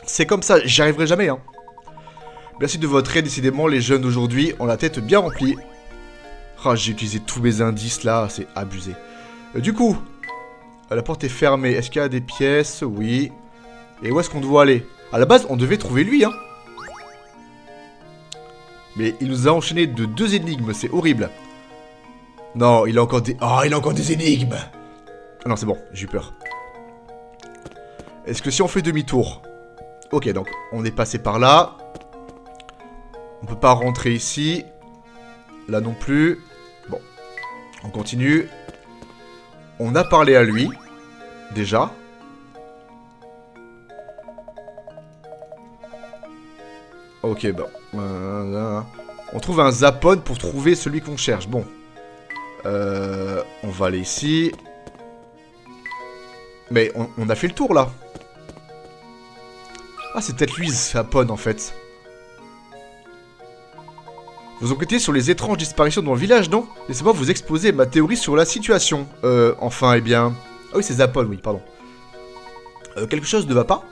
C'est comme ça, j'y arriverai jamais, hein. Merci de votre aide, décidément, les jeunes d'aujourd'hui ont la tête bien remplie. Ah, j'ai utilisé tous mes indices, là, c'est abusé. Du coup, la porte est fermée. Est-ce qu'il y a des pièces? Oui. Et où est-ce qu'on doit aller? À la base, on devait trouver lui, hein. Mais il nous a enchaîné de 2 énigmes, c'est horrible. Non, il a encore des... Oh, il a encore des énigmes. Ah non, c'est bon, j'ai eu peur. Est-ce que si on fait demi-tour... Ok, donc, on est passé par là. On peut pas rentrer ici. Là non plus. Bon, on continue. On a parlé à lui, déjà. Ok, bon. On trouve un Zapon pour trouver celui qu'on cherche. Bon. On va aller ici. Mais on a fait le tour, là. Ah, c'est peut-être lui, Zapon, en fait. Vous enquêtez sur les étranges disparitions dans le village, non? Laissez-moi vous exposer ma théorie sur la situation. Enfin, eh bien... Ah oui, c'est Zapon, oui, pardon. Quelque chose ne va pas?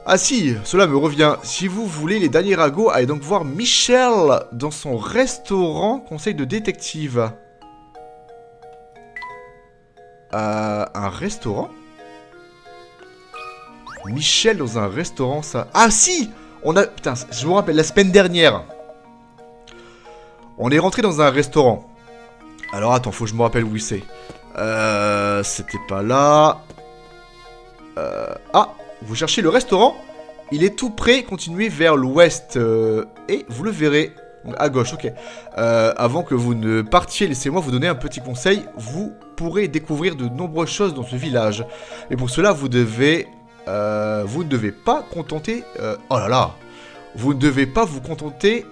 Ah si, cela me revient. Si vous voulez les derniers ragots, allez donc voir Michel dans son restaurant conseil de détective. Un restaurant? Michel dans un restaurant, ça... Ah si! On a... Putain, je me rappelle, la semaine dernière... On est rentré dans un restaurant. Alors attends, faut que je me rappelle où c'est. C'était pas là. Ah, vous cherchez le restaurant? Il est tout près, continuez vers l'ouest. Et vous le verrez. Donc, à gauche, ok. Avant que vous ne partiez, laissez-moi vous donner un petit conseil. Vous pourrez découvrir de nombreuses choses dans ce village. Et pour cela, vous devez... vous ne devez pas contenter... oh là là. Vous ne devez pas vous contenter...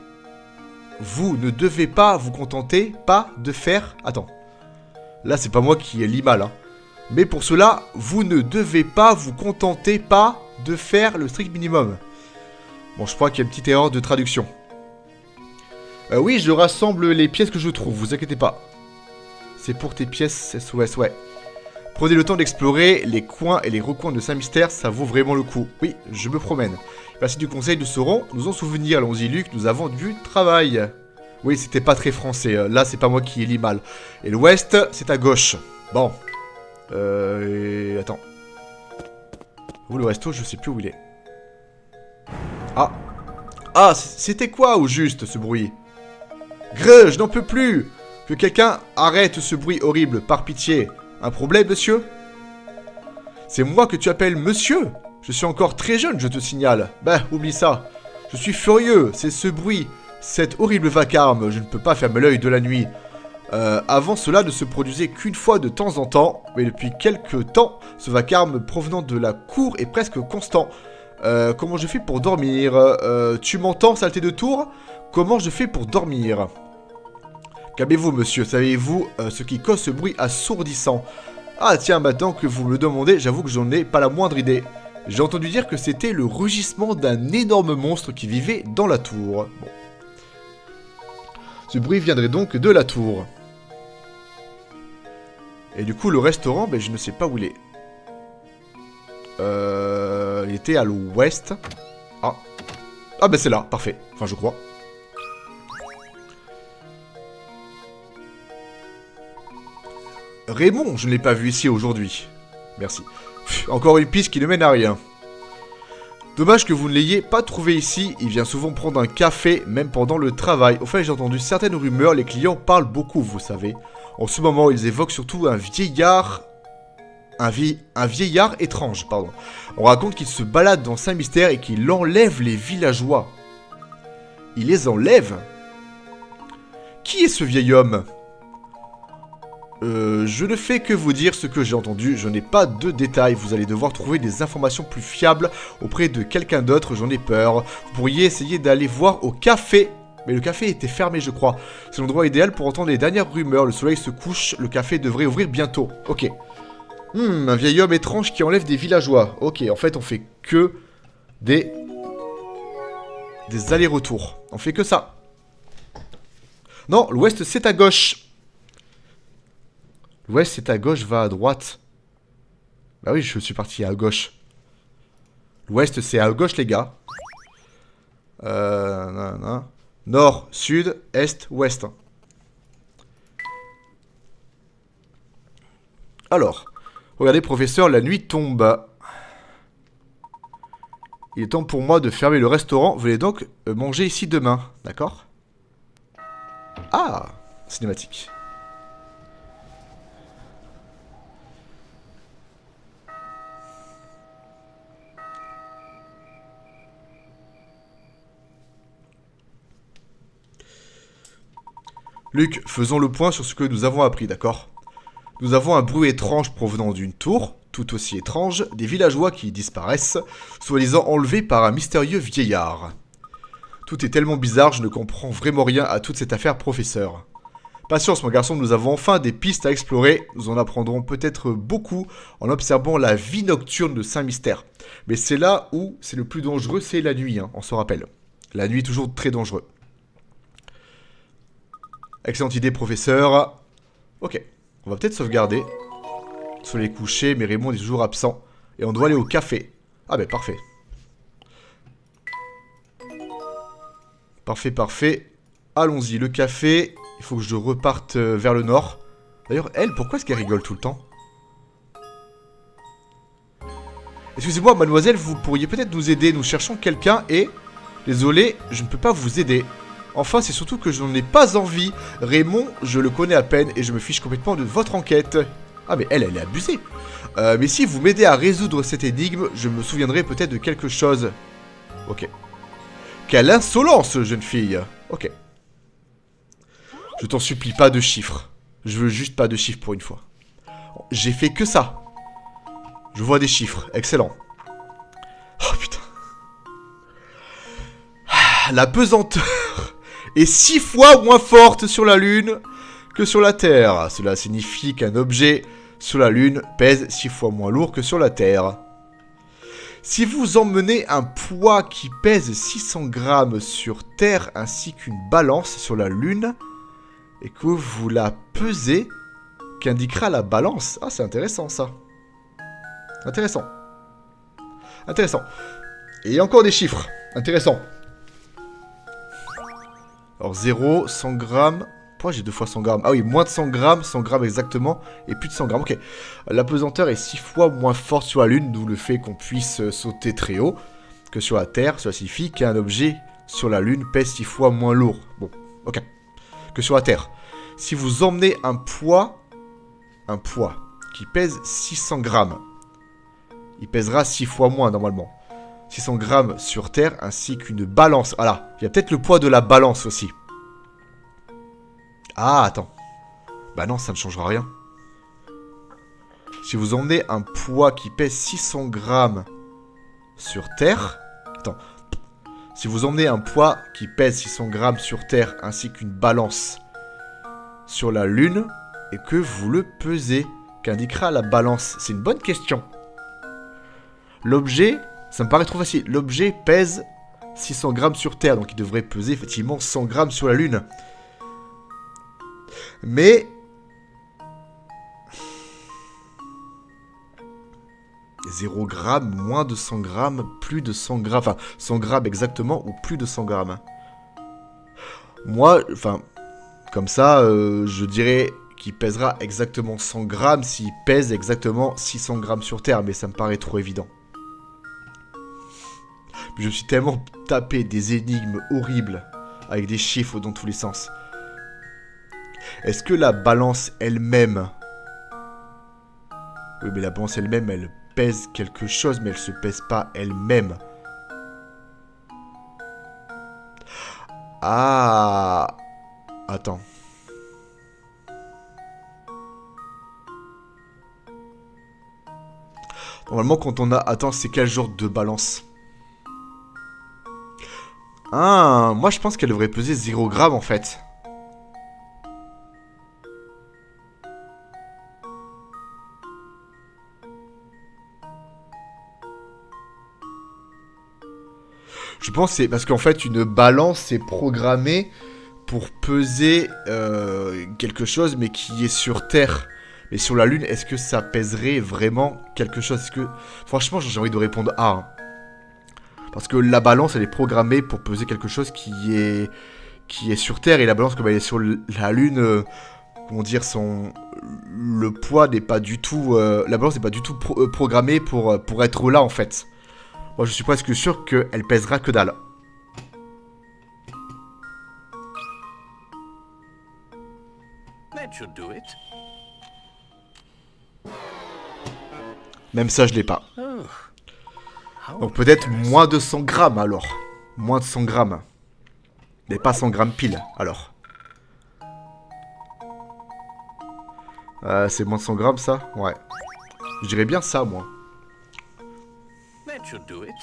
Vous ne devez pas vous contenter pas de faire... Attends. Là, c'est pas moi qui lis mal, hein. Mais pour cela, vous ne devez pas vous contenter pas de faire le strict minimum. Bon, je crois qu'il y a une petite erreur de traduction. Oui, je rassemble les pièces que je trouve, vous inquiétez pas. C'est pour tes pièces SOS, ouais. Prenez le temps d'explorer les coins et les recoins de Saint-Mystère, ça vaut vraiment le coup. Oui, je me promène. Merci du conseil de Sauron, nous en souvenir, allons-y Luc, nous avons du travail. Oui, c'était pas très français, là c'est pas moi qui lis mal. Et l'ouest, c'est à gauche. Bon. Attends. Où le resto, je sais plus où il est. Ah. Ah, c'était quoi au juste ce bruit? Greu, je n'en peux plus. Que quelqu'un arrête ce bruit horrible, par pitié. Un problème, monsieur? C'est moi que tu appelles monsieur? Je suis encore très jeune, je te signale. Bah, oublie ça. Je suis furieux, c'est ce bruit, cet horrible vacarme, je ne peux pas fermer l'œil de la nuit. Avant cela ne se produisait qu'une fois de temps en temps, mais depuis quelques temps, ce vacarme provenant de la cour est presque constant. Comment je fais pour dormir? Tu m'entends, saleté de tour? Comment je fais pour dormir? Calmez-vous, monsieur, savez-vous ce qui cause ce bruit assourdissant? Ah tiens, maintenant que vous me le demandez, j'avoue que j'en ai pas la moindre idée. J'ai entendu dire que c'était le rugissement d'un énorme monstre qui vivait dans la tour. Bon. Ce bruit viendrait donc de la tour. Et du coup, le restaurant, ben, je ne sais pas où il est. Il était à l'ouest. Ah. Ah ben c'est là, parfait. Enfin, je crois. Raymond, je ne l'ai pas vu ici aujourd'hui. Merci. Encore une piste qui ne mène à rien. Dommage que vous ne l'ayez pas trouvé ici. Il vient souvent prendre un café, même pendant le travail. Au fait, j'ai entendu certaines rumeurs. Les clients parlent beaucoup, vous savez. En ce moment, ils évoquent surtout un vieillard... Un vieillard étrange, pardon. On raconte qu'il se balade dans Saint-Mystère et qu'il enlève les villageois. Il les enlève? Qui est ce vieil homme? Je ne fais que vous dire ce que j'ai entendu, je n'ai pas de détails, vous allez devoir trouver des informations plus fiables auprès de quelqu'un d'autre, j'en ai peur. Vous pourriez essayer d'aller voir au café, mais le café était fermé je crois. C'est l'endroit idéal pour entendre les dernières rumeurs, le soleil se couche, le café devrait ouvrir bientôt. Ok. Un vieil homme étrange qui enlève des villageois. Ok, en fait on fait que des allers-retours. On fait que ça. Non, l'ouest c'est à gauche. L'ouest c'est à gauche, va à droite. Bah oui, je suis parti à gauche. L'ouest, c'est à gauche, les gars. Nord, sud, est, ouest. Alors, regardez, professeur, la nuit tombe. Il est temps pour moi de fermer le restaurant. Venez donc manger ici demain. D'accord? Ah, cinématique. Luc, faisons le point sur ce que nous avons appris, d'accord? Nous avons un bruit étrange provenant d'une tour, tout aussi étrange, des villageois qui disparaissent, soi-disant enlevés par un mystérieux vieillard. Tout est tellement bizarre, je ne comprends vraiment rien à toute cette affaire, professeur. Patience, mon garçon, nous avons enfin des pistes à explorer. Nous en apprendrons peut-être beaucoup en observant la vie nocturne de Saint-Mystère. Mais c'est là où c'est le plus dangereux, c'est la nuit, hein, on se rappelle. La nuit est toujours très dangereux. Excellente idée, professeur. Ok, on va peut-être sauvegarder. Soleil couché, mais Raymond est toujours absent. Et on doit aller au café. Ah ben parfait. Parfait, parfait. Allons-y, le café. Il faut que je reparte vers le nord. D'ailleurs, elle, pourquoi est-ce qu'elle rigole tout le temps? Excusez-moi, mademoiselle, vous pourriez peut-être nous aider. Nous cherchons quelqu'un et... Désolé, je ne peux pas vous aider. Enfin, c'est surtout que je n'en ai pas envie. Raymond, je le connais à peine et je me fiche complètement de votre enquête. Ah, mais elle est abusée. Mais si vous m'aidez à résoudre cette énigme, je me souviendrai peut-être de quelque chose. Ok. Quelle insolence, jeune fille. Ok. Je t'en supplie, pas de chiffres. Je veux juste pas de chiffres pour une fois. J'ai fait que ça. Je vois des chiffres. Excellent. Oh putain. La pesanteur est 6 fois moins forte sur la Lune que sur la Terre. Cela signifie qu'un objet sur la Lune pèse 6 fois moins lourd que sur la Terre. Si vous emmenez un poids qui pèse 600 grammes sur Terre ainsi qu'une balance sur la Lune et que vous la pesez, qu'indiquera la balance? Ah, c'est intéressant ça. Intéressant. Intéressant. Et encore des chiffres. Intéressant. Alors 0, 100 grammes. Pourquoi j'ai 2 fois 100 grammes? Ah oui, moins de 100 grammes exactement, et plus de 100 grammes. Ok. La pesanteur est 6 fois moins forte sur la Lune, d'où le fait qu'on puisse sauter très haut que sur la Terre. Cela signifie qu'un objet sur la Lune pèse 6 fois moins lourd. Bon, ok. Que sur la Terre. Si vous emmenez un poids qui pèse 600 grammes, il pèsera 6 fois moins normalement. 600 grammes sur Terre ainsi qu'une balance. Voilà, il y a peut-être le poids de la balance aussi. Ah, attends. Bah non, ça ne changera rien. Si vous emmenez un poids qui pèse 600 grammes sur Terre... Attends. Si vous emmenez un poids qui pèse 600 grammes sur Terre ainsi qu'une balance sur la Lune et que vous le pesez, qu'indiquera la balance? C'est une bonne question. L'objet, ça me paraît trop facile. L'objet pèse 600 grammes sur Terre, donc il devrait peser effectivement 100 grammes sur la Lune. Mais... Zéro gramme, moins de 100 grammes, plus de 100 grammes. Enfin, 100 grammes exactement ou plus de 100 grammes. Moi, enfin, comme ça, je dirais qu'il pèsera exactement 100 grammes s'il pèse exactement 600 grammes sur Terre. Mais ça me paraît trop évident. Je me suis tellement tapé des énigmes horribles avec des chiffres dans tous les sens. Est-ce que la balance elle-même... Oui, mais la balance elle-même, elle pèse quelque chose, mais elle se pèse pas elle-même. Ah... Attends. Normalement, quand on a... Attends, c'est quel genre de balance? Ah, moi je pense qu'elle devrait peser 0 g en fait. Je pense que c'est parce qu'en fait une balance est programmée pour peser quelque chose mais qui est sur Terre. Mais sur la Lune, est-ce que ça pèserait vraiment quelque chose? Est-ce que... Franchement, j'ai envie de répondre A. Hein. Parce que la balance, elle est programmée pour peser quelque chose qui est sur Terre. Et la balance, comme elle est sur la Lune, comment dire, le poids n'est pas du tout... la balance n'est pas du tout programmée pour être là, en fait. Moi, je suis presque sûr qu'elle pèsera que dalle. That should do it. Même ça, je l'ai pas. Oh. Donc peut-être moins de 100 grammes, alors. Moins de 100 grammes. Mais pas 100 grammes pile, alors. C'est moins de 100 grammes, ça? Ouais. Je dirais bien ça, moi. That should do it.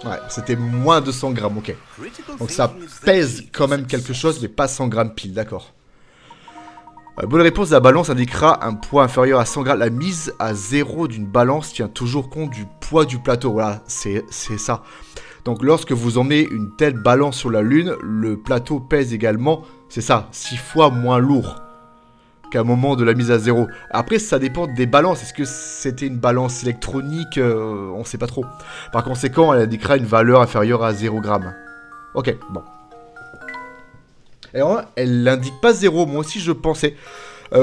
Ouais, c'était moins de 100 grammes, ok. Critical Donc ça thinking is the pèse key to quand même success. quelque chose, mais pas 100 grammes pile, d'accord. Bonne réponse, la balance indiquera un poids inférieur à 100 grammes. La mise à 0 d'une balance tient toujours compte du poids du plateau. Voilà, c'est ça. Donc lorsque vous emmenez une telle balance sur la Lune, le plateau pèse également, c'est ça, 6 fois moins lourd qu'à un moment de la mise à 0. Après, ça dépend des balances. Est-ce que c'était une balance électronique? On ne sait pas trop. Par conséquent, elle indiquera une valeur inférieure à 0 g. Ok, bon. Et alors, elle n'indique pas 0, moi aussi je pensais.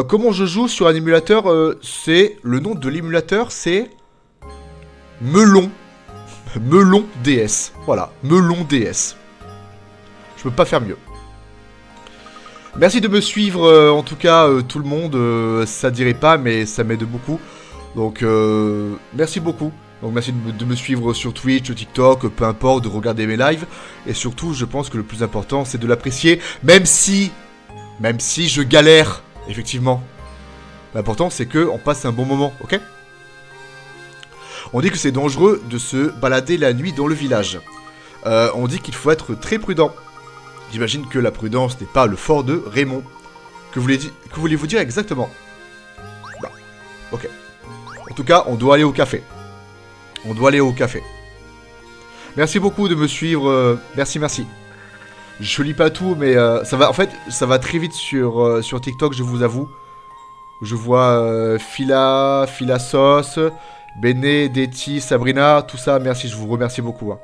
Comment je joue sur un émulateur? C'est le nom de l'émulateur, c'est Melon. Melon DS. Voilà, Melon DS. Je peux pas faire mieux. Merci de me suivre, en tout cas, tout le monde. Ça dirait pas, mais ça m'aide beaucoup. Donc, merci beaucoup. Donc, merci de me suivre sur Twitch, TikTok, peu importe, de regarder mes lives. Et surtout, je pense que le plus important, c'est de l'apprécier. Même si je galère, effectivement. L'important, c'est qu'on passe un bon moment, ok? On dit que c'est dangereux de se balader la nuit dans le village. On dit qu'il faut être très prudent. J'imagine que la prudence n'est pas le fort de Raymond. Que voulez-vous dire exactement? Bah, ok. En tout cas, on doit aller au café. On doit aller au café. Merci beaucoup de me suivre. Merci. Je lis pas tout, mais ça va. En fait, ça va très vite sur TikTok, je vous avoue. Je vois Philasos, Benedetti, Sabrina, tout ça. Merci, je vous remercie beaucoup. Hein.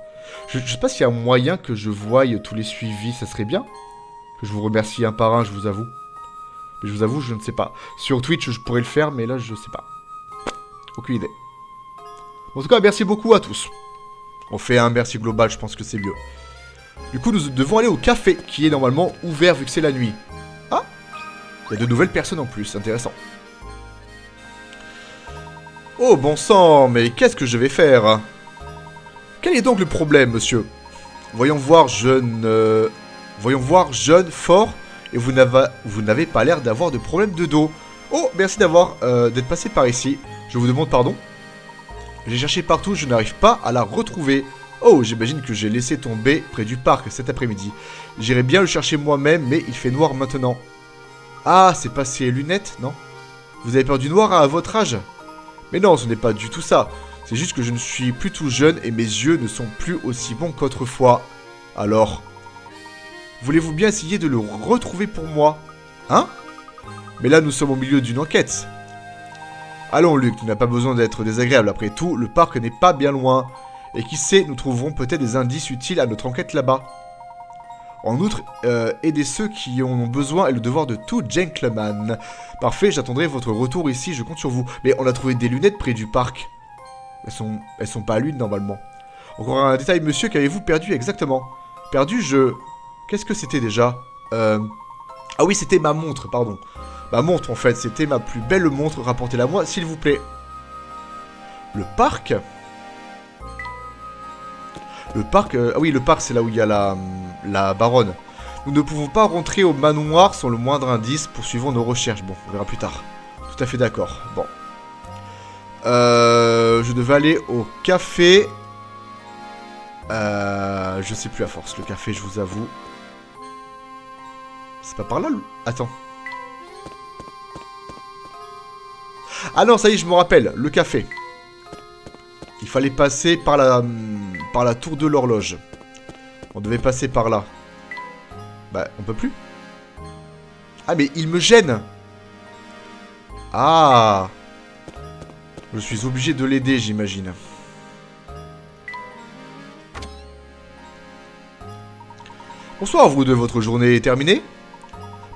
Je sais pas s'il y a un moyen que je voie tous les suivis, ça serait bien. Que je vous remercie un par un, je vous avoue. Mais je vous avoue, je ne sais pas. Sur Twitch, je pourrais le faire, mais là, je sais pas. Aucune idée. En tout cas, merci beaucoup à tous. On fait un merci global, je pense que c'est mieux. Du coup, nous devons aller au café, qui est normalement ouvert vu que c'est la nuit. Ah, il y a de nouvelles personnes en plus, intéressant. Oh, bon sang, mais qu'est-ce que je vais faire? Quel est donc le problème, monsieur? Voyons voir, jeune, fort, et vous n'avez pas l'air d'avoir de problème de dos. Oh, merci d'être passé par ici. Je vous demande pardon. J'ai cherché partout, je n'arrive pas à la retrouver. Oh, j'imagine que j'ai laissé tomber près du parc cet après-midi. J'irai bien le chercher moi-même, mais il fait noir maintenant. Ah, c'est pas ces lunettes, non? Vous avez peur du noir à votre âge? Mais non, ce n'est pas du tout ça. C'est juste que je ne suis plus tout jeune et mes yeux ne sont plus aussi bons qu'autrefois. Alors, voulez-vous bien essayer de le retrouver pour moi? Hein? Mais là, nous sommes au milieu d'une enquête. Allons, Luc, tu n'as pas besoin d'être désagréable. Après tout, le parc n'est pas bien loin. Et qui sait, nous trouverons peut-être des indices utiles à notre enquête là-bas. En outre, aider ceux qui en ont besoin est le devoir de tout gentleman. Parfait, j'attendrai votre retour ici, je compte sur vous. Mais on a trouvé des lunettes près du parc. Elles sont pas à l'une, normalement. Encore un détail, monsieur, qu'avez-vous perdu exactement? Perdu, Qu'est-ce que c'était déjà? Ah oui, c'était ma montre, pardon. Ma montre, en fait, c'était ma plus belle montre. Rapportez-la moi, s'il vous plaît. Le parc? Le parc... ah oui, le parc, c'est là où il y a la baronne. Nous ne pouvons pas rentrer au manoir sans le moindre indice. Poursuivons nos recherches. Bon, on verra plus tard. Tout à fait d'accord. Bon. Je devais aller au café. Je sais plus à force. Le café, je vous avoue. C'est pas par là, Attends. Ah non, ça y est, je me rappelle. Le café. Il fallait passer par la tour de l'horloge. On devait passer par là. Bah, on peut plus. Ah, mais il me gêne. Ah. Je suis obligé de l'aider, j'imagine. Bonsoir vous deux, votre journée est terminée?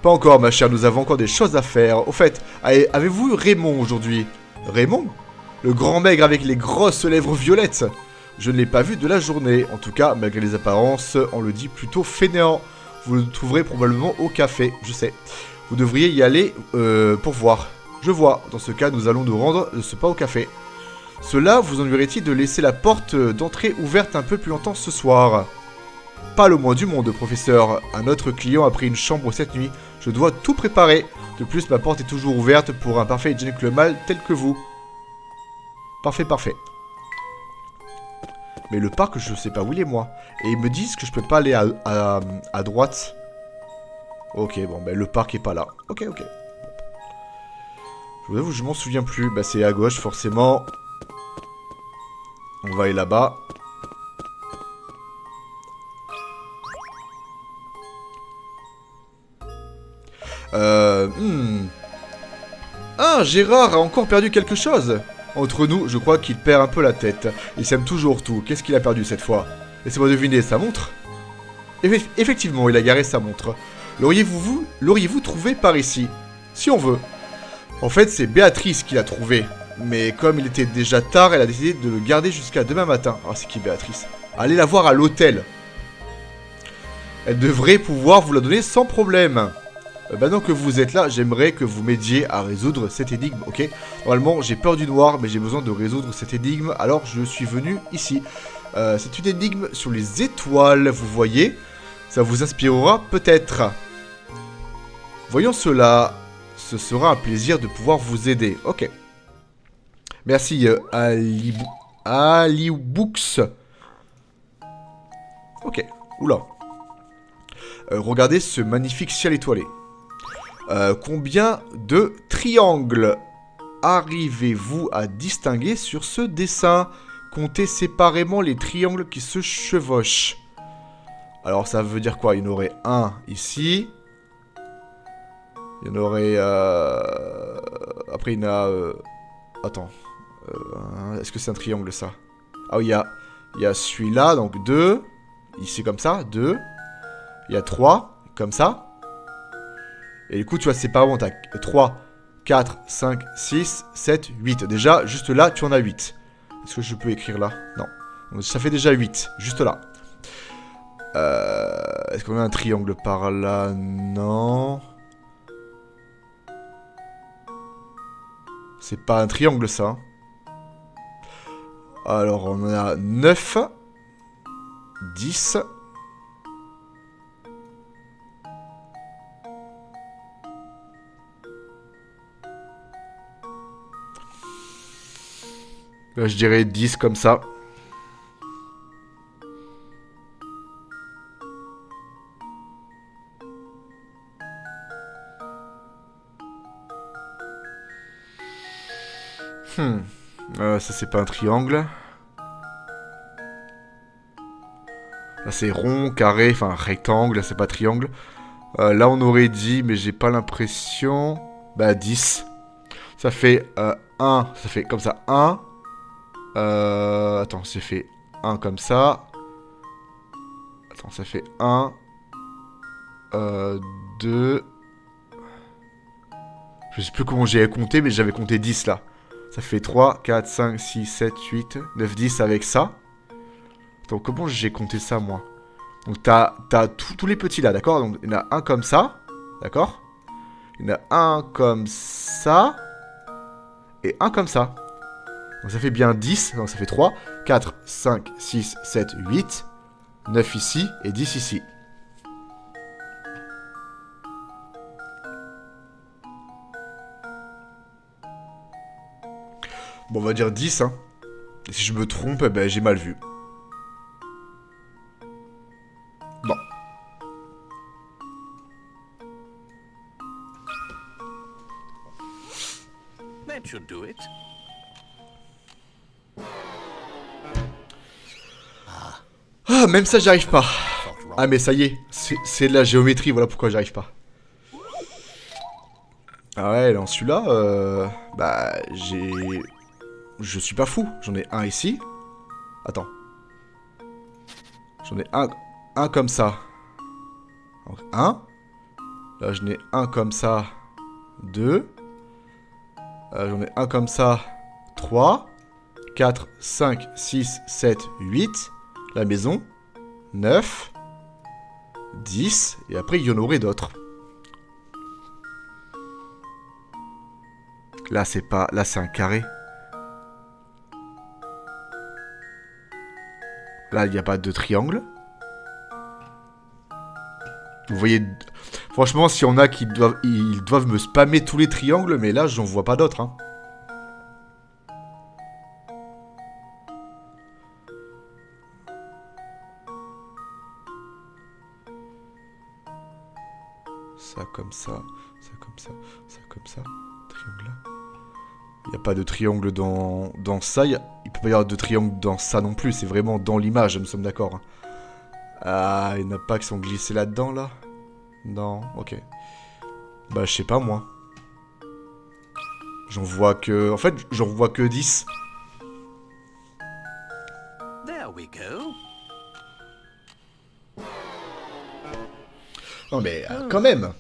Pas encore ma chère, nous avons encore des choses à faire. Au fait, avez-vous eu Raymond aujourd'hui? Raymond? Le grand maigre avec les grosses lèvres violettes? Je ne l'ai pas vu de la journée. En tout cas, malgré les apparences, on le dit plutôt fainéant. Vous le trouverez probablement au café, je sais. Vous devriez y aller pour voir. Je vois. Dans ce cas, nous allons nous rendre ce pas au café. Cela vous ennuierait-il de laisser la porte d'entrée ouverte un peu plus longtemps ce soir? Pas le moins du monde, professeur. Un autre client a pris une chambre cette nuit. Je dois tout préparer. De plus, ma porte est toujours ouverte pour un parfait gentleman tel que vous. Parfait, parfait. Mais le parc, je sais pas où il est, moi. Et ils me disent que je peux pas aller à droite. Ok, bon, ben le parc est pas là. Ok, ok. Je vous avoue, je m'en souviens plus. Bah, c'est à gauche, forcément. On va aller là-bas. Ah, Gérard a encore perdu quelque chose. Entre nous, je crois qu'il perd un peu la tête. Il sème toujours tout. Qu'est-ce qu'il a perdu cette fois? Laissez-moi deviner, sa montre? Effectivement, il a garé sa montre. L'auriez-vous trouvé par ici? Si on veut. En fait, c'est Béatrice qui l'a trouvé. Mais comme il était déjà tard, elle a décidé de le garder jusqu'à demain matin. Ah, c'est qui Béatrice? Allez la voir à l'hôtel. Elle devrait pouvoir vous la donner sans problème. Maintenant que vous êtes là, j'aimerais que vous m'aidiez à résoudre cette énigme, ok? Normalement, j'ai peur du noir, mais j'ai besoin de résoudre cette énigme, alors je suis venu ici. C'est une énigme sur les étoiles, vous voyez? Ça vous inspirera peut-être. Voyons cela. Ce sera un plaisir de pouvoir vous aider, ok. Merci, Alibooks. Ok, oula. Regardez ce magnifique ciel étoilé. Combien de triangles arrivez-vous à distinguer sur ce dessin? Comptez séparément les triangles qui se chevauchent. Alors ça veut dire quoi? Il y en aurait un ici. Il y en aurait... Après il y en a... Attends. Est-ce que c'est un triangle ça? Ah oui, il y a celui-là, donc 2. Ici comme ça, 2. Il y a 3, comme ça. Et du coup, tu vois, c'est pas bon, t'as 3, 4, 5, 6, 7, 8. Déjà, juste là, tu en as 8. Est-ce que je peux écrire là? Non. Donc, ça fait déjà 8, juste là. Est-ce qu'on a un triangle par là? Non. C'est pas un triangle, ça. Alors, on en a 9, 10... je dirais 10 comme ça. Ça c'est pas un triangle. Là c'est rond, carré, enfin rectangle, c'est pas triangle. Là on aurait dit, mais j'ai pas l'impression... Bah 10. Ça fait 1, ça fait comme ça 1. Attends, c'est fait 1 comme ça. Attends, ça fait 1. 2. Je sais plus comment j'ai compté, mais j'avais compté 10 là. Ça fait 3, 4, 5, 6, 7, 8, 9, 10 avec ça. Donc comment j'ai compté ça moi? Donc t'as tous les petits là, d'accord? Donc il y en a un comme ça, d'accord? Il y en a un comme ça. Et un comme ça. Donc ça fait bien 10, donc ça fait 3, 4, 5, 6, 7, 8, 9 ici et 10 ici. Bon, on va dire 10, hein. Et si je me trompe, eh ben, j'ai mal vu. Bon. That should do it. Ah, même ça, j'y arrive pas. Ah, mais ça y est, c'est de la géométrie, voilà pourquoi j'y arrive pas. Ah ouais, dans celui-là, bah, je suis pas fou. J'en ai un ici. Attends. J'en ai un comme ça. Donc 1. Là, je n'ai un comme ça. 2. J'en ai un comme ça. 3. 4, 5, 6, 7, 8. La maison. 9. 10. Et après, il y en aurait d'autres. Là, c'est pas... Là, c'est un carré. Là, il n'y a pas de triangle. Vous voyez... Franchement, s'il y en a qui doivent... Ils doivent me spammer tous les triangles, mais là, j'en vois pas d'autres, hein. Ça comme ça, ça comme ça, ça comme ça. Triangle là. Il n'y a pas de triangle dans ça. Il peut pas y avoir de triangle dans ça non plus. C'est vraiment dans l'image, nous sommes d'accord. Hein. Ah, il n'y en a pas qui sont glissés là-dedans, là? Non, ok. Bah, je sais pas, moi. J'en vois que... En fait, j'en vois que 10. There we go. Non, mais quand même.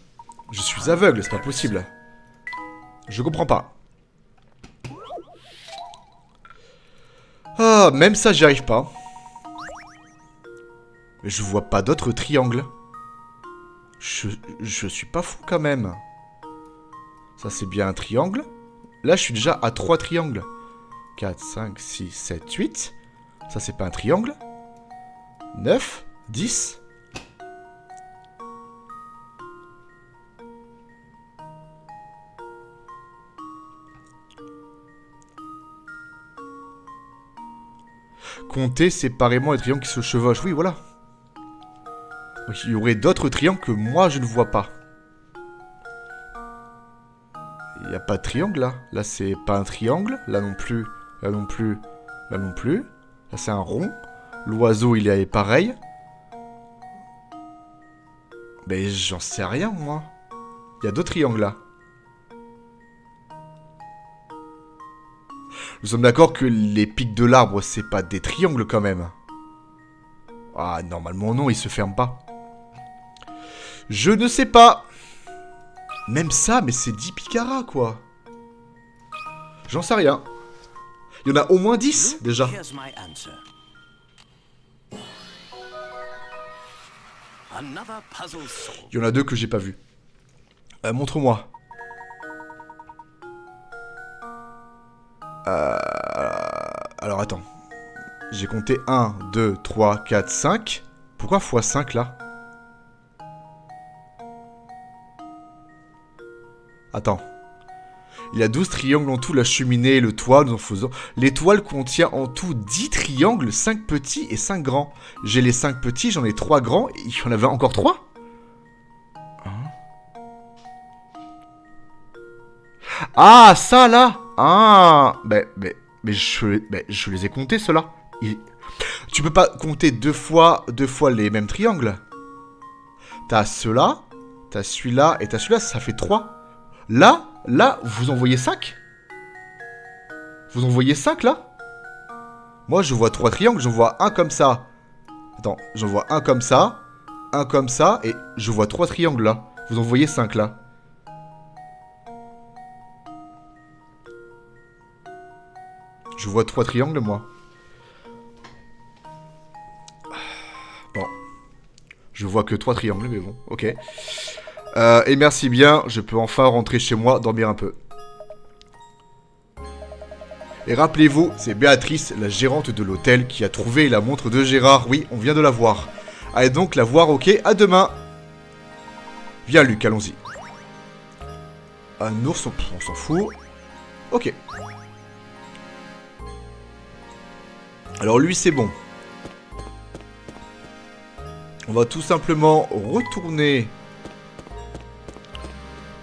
Je suis aveugle, c'est pas possible. Je comprends pas. Ah, même ça, j'y arrive pas. Mais je vois pas d'autres triangles. Je suis pas fou quand même. Ça, c'est bien un triangle. Là, je suis déjà à 3 triangles. 4, 5, 6, 7, 8. Ça, c'est pas un triangle. 9, 10. Compter séparément les triangles qui se chevauchent. Oui, voilà. Donc, il y aurait d'autres triangles que moi, je ne vois pas. Il n'y a pas de triangle, là. Là, c'est pas un triangle. Là non plus. Là non plus. Là non plus. Là, c'est un rond. L'oiseau, il est pareil. Mais j'en sais rien, moi. Il y a deux triangles, là. Nous sommes d'accord que les pics de l'arbre, c'est pas des triangles, quand même. Ah, normalement, non, ils se ferment pas. Je ne sais pas. Même ça, mais c'est 10 picaras, quoi. J'en sais rien. Il y en a au moins 10, déjà. Here's my answer. Another puzzle solved. Il y en a deux que j'ai pas vu. Montre-moi. Alors, attends. J'ai compté 1, 2, 3, 4, 5. Pourquoi x5, là? Attends. Il y a 12 triangles en tout, la cheminée, le toit, nous en faisons... L'étoile contient en tout 10 triangles, 5 petits et 5 grands. J'ai les 5 petits, j'en ai 3 grands, et il y en avait encore 3 ? Ah, ça, là! Ah! Mais je les ai comptés, ceux-là. Tu peux pas compter deux fois les mêmes triangles. T'as ceux-là, t'as celui-là, et t'as celui-là, ça fait 3. Là, vous en voyez 5? Vous en voyez 5, là? Moi, je vois 3 triangles, j'en vois un comme ça. Attends, j'en vois un comme ça, et je vois 3 triangles, là. Vous en voyez 5, là. Je vois 3 triangles, moi. Bon. Je vois que 3 triangles, mais bon, ok. Et merci bien, je peux enfin rentrer chez moi, dormir un peu. Et rappelez-vous, c'est Béatrice, la gérante de l'hôtel, qui a trouvé la montre de Gérard. Oui, on vient de la voir. Allez donc la voir, ok, à demain. Viens Luc, allons-y. Un ours, on s'en fout. Ok. Alors lui, c'est bon. On va tout simplement retourner.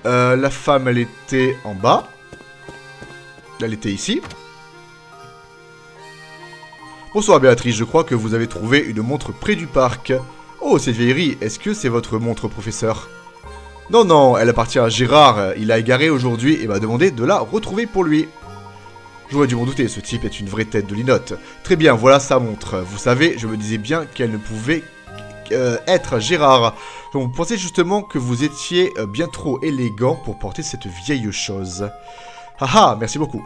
La femme, elle était en bas. Elle était ici. Bonsoir Béatrice, je crois que vous avez trouvé une montre près du parc. Oh, cette vieillerie, est-ce que c'est votre montre, professeur? Non, non, elle appartient à Gérard. Il l'a égarée aujourd'hui et m'a demandé de la retrouver pour lui. J'aurais dû m'en douter, ce type est une vraie tête de linotte. Très bien, voilà sa montre. Vous savez, je me disais bien qu'elle ne pouvait être Gérard. Donc, vous pensez justement que vous étiez bien trop élégant pour porter cette vieille chose. Haha, merci beaucoup.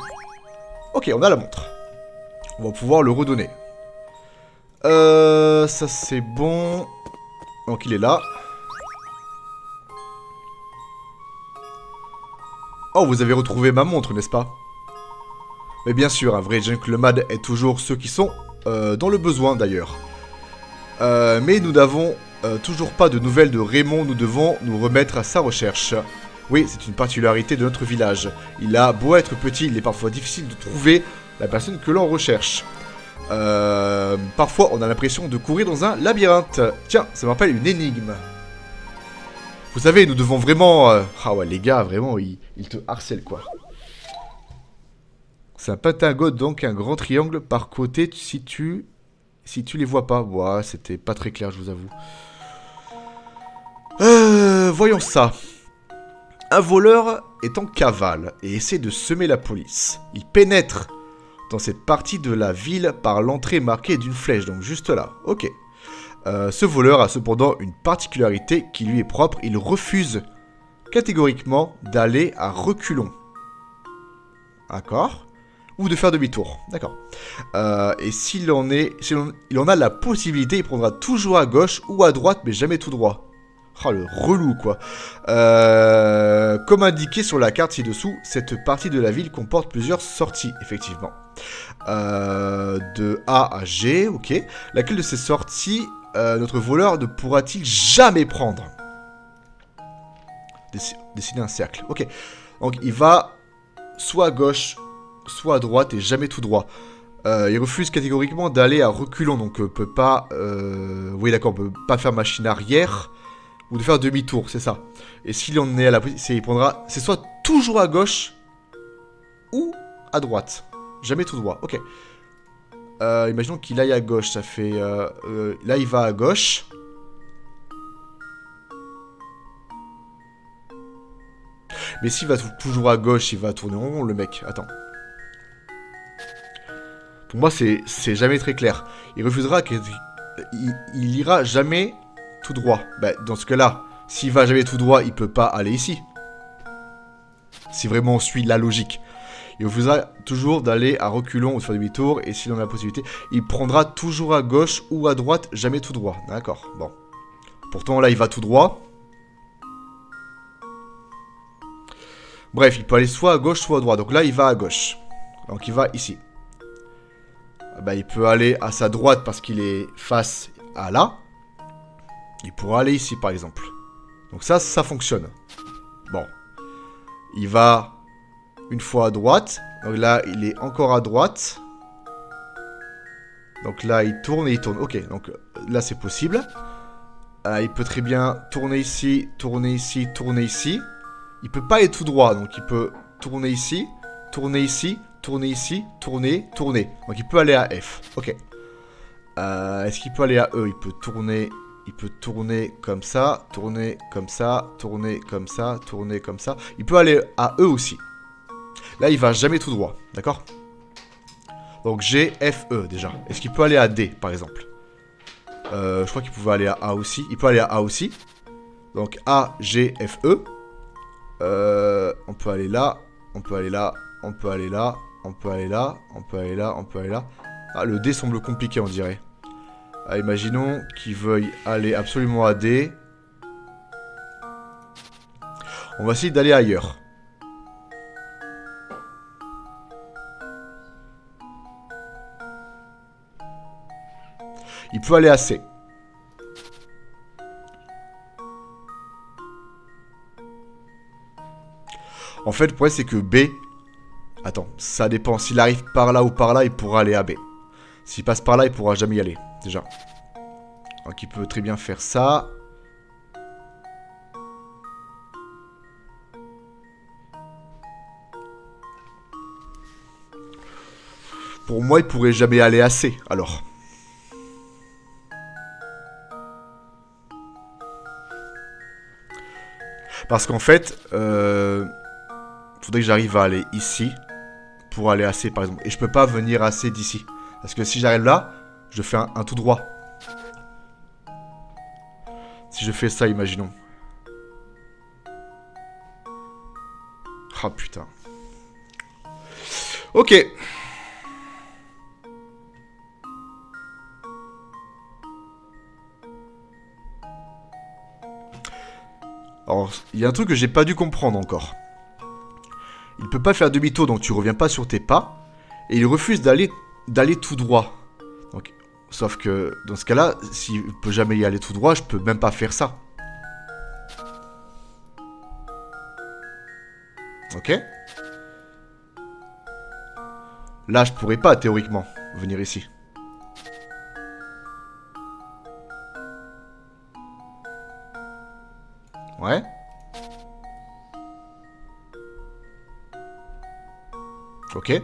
Ok, on a la montre. On va pouvoir le redonner. Ça c'est bon. Donc il est là. Oh, vous avez retrouvé ma montre, n'est-ce pas? Mais bien sûr, un vrai gentleman est toujours ceux qui sont dans le besoin d'ailleurs. Mais nous n'avons toujours pas de nouvelles de Raymond, nous devons nous remettre à sa recherche. Oui, c'est une particularité de notre village. Il a beau être petit, il est parfois difficile de trouver la personne que l'on recherche. Parfois, on a l'impression de courir dans un labyrinthe. Tiens, ça me rappelle une énigme. Vous savez, nous devons vraiment... Ah ouais, les gars, vraiment, ils te harcèlent, quoi. C'est un pentagone, donc un grand triangle par côté si tu les vois pas. Ouais, c'était pas très clair, je vous avoue. Voyons ça. Un voleur est en cavale et essaie de semer la police. Il pénètre dans cette partie de la ville par l'entrée marquée d'une flèche, donc juste là. Ok. Ce voleur a cependant une particularité qui lui est propre. Il refuse catégoriquement d'aller à reculons. D'accord. Ou de faire demi-tour. D'accord. Et s'il en a la possibilité, il prendra toujours à gauche ou à droite, mais jamais tout droit. Oh, le relou, quoi. Comme indiqué sur la carte ci-dessous, cette partie de la ville comporte plusieurs sorties, effectivement. De A à G, ok. Laquelle de ces sorties notre voleur ne pourra-t-il jamais prendre? Dessiner un cercle, ok. Donc, il va soit à gauche, soit à droite et jamais tout droit. Il refuse catégoriquement d'aller à reculons, donc peut pas... oui, d'accord, on peut pas faire machine arrière... Ou de faire demi-tour, c'est ça. Et s'il en est à la position, il prendra... C'est soit toujours à gauche, ou à droite. Jamais tout droit, ok. Imaginons qu'il aille à gauche, ça fait... là, il va à gauche. Mais s'il va toujours à gauche, il va tourner en rond, le mec. Attends. Pour moi, c'est jamais très clair. Il refusera... Il ira jamais... tout droit. Bah, dans ce cas-là, s'il va jamais tout droit, il peut pas aller ici. Si vraiment on suit la logique. Il refusera toujours d'aller à reculons ou de faire demi-tour, et s'il en a la possibilité, il prendra toujours à gauche ou à droite, jamais tout droit. D'accord, bon. Pourtant, là, il va tout droit. Bref, il peut aller soit à gauche, soit à droite. Donc là, il va à gauche. Donc il va ici. Bah, il peut aller à sa droite parce qu'il est face à là. Il pourra aller ici, par exemple. Donc ça fonctionne. Bon. Il va une fois à droite. Donc là, il est encore à droite. Donc là, il tourne et il tourne. Ok, donc là, c'est possible. Il peut très bien tourner ici, tourner ici, tourner ici. Il peut pas aller tout droit, donc il peut tourner ici, tourner ici, tourner ici, tourner, tourner. Donc il peut aller à F. Ok. Est-ce qu'il peut aller à E? Il peut tourner... Il peut tourner comme ça, tourner comme ça, tourner comme ça, tourner comme ça. Il peut aller à E aussi. Là, il va jamais tout droit, d'accord? Donc G, F, E déjà. Est-ce qu'il peut aller à D, par exemple? Je crois qu'il pouvait aller à A aussi. Il peut aller à A aussi. Donc A, G, F, E. On peut aller là, on peut aller là, on peut aller là, on peut aller là, on peut aller là, on peut aller là. Ah, le D semble compliqué, on dirait. Imaginons qu'il veuille aller absolument à D. On va essayer d'aller ailleurs. Il peut aller à C. En fait, le problème c'est que B... Attends, ça dépend. S'il arrive par là ou par là, il pourra aller à B. S'il passe par là, il pourra jamais y aller. Déjà. Donc il peut très bien faire ça. Pour moi, il pourrait jamais aller à C, alors. Parce qu'en fait, faudrait que j'arrive à aller ici pour aller à C, par exemple. Et je peux pas venir à C d'ici. Parce que si j'arrive là, je fais un tout droit. Si je fais ça, imaginons. Ah putain. Ok. Alors, il y a un truc que j'ai pas dû comprendre encore. Il peut pas faire demi-tour, donc tu reviens pas sur tes pas. Et il refuse d'aller tout droit. Donc, sauf que, dans ce cas-là, s'il peut jamais y aller tout droit, je peux même pas faire ça. Ok. Là, je pourrais pas, théoriquement, venir ici. Ouais. Ok.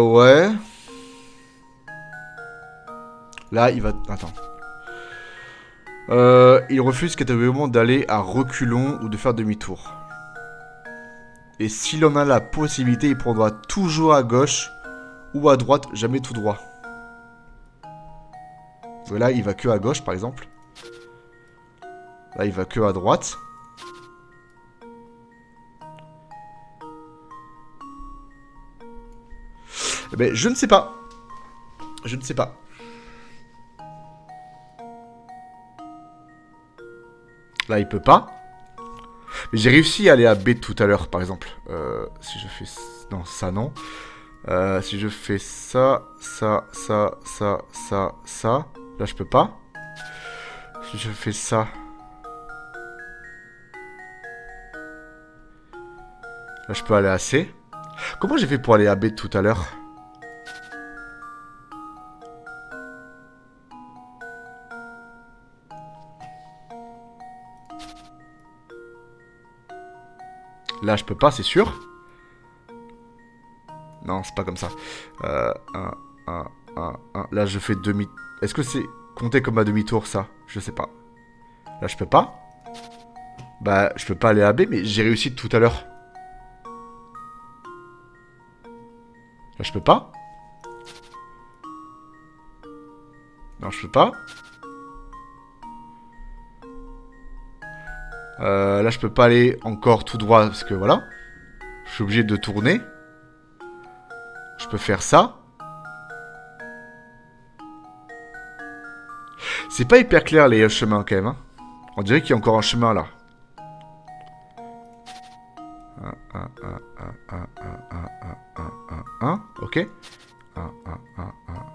Ouais. Là, il va... Attends. Il refuse catégoriquement d'aller à reculons ou de faire demi-tour. Et s'il en a la possibilité, il prendra toujours à gauche ou à droite, jamais tout droit. Donc là, il va que à gauche, par exemple. Là, il va que à droite. Eh ben, je ne sais pas. Je ne sais pas. Là, il peut pas. Mais j'ai réussi à aller à B tout à l'heure, par exemple. Si je fais... Non, ça, non. Si je fais ça, ça, ça, ça, ça, ça... Là, je peux pas. Si je fais ça... Là, je peux aller à C. Comment j'ai fait pour aller à B tout à l'heure ? Là, je peux pas, c'est sûr. Non, c'est pas comme ça. 1, 1, 1, 1. Là, je fais demi... Est-ce que c'est compté comme un demi-tour, ça? Je sais pas. Là, je peux pas. Bah, je peux pas aller à B, mais j'ai réussi tout à l'heure. Là, je peux pas. Non, je peux pas. Là, je peux pas aller encore tout droit, parce que voilà. Je suis obligé de tourner. Je peux faire ça. C'est pas hyper clair, les chemins, quand même. Hein. On dirait qu'il y a encore un chemin, là. 1, 1, 1, 1, 1, 1, 1, 1, 1, 1, ok. 1, 1, 1, 1, 1, 1,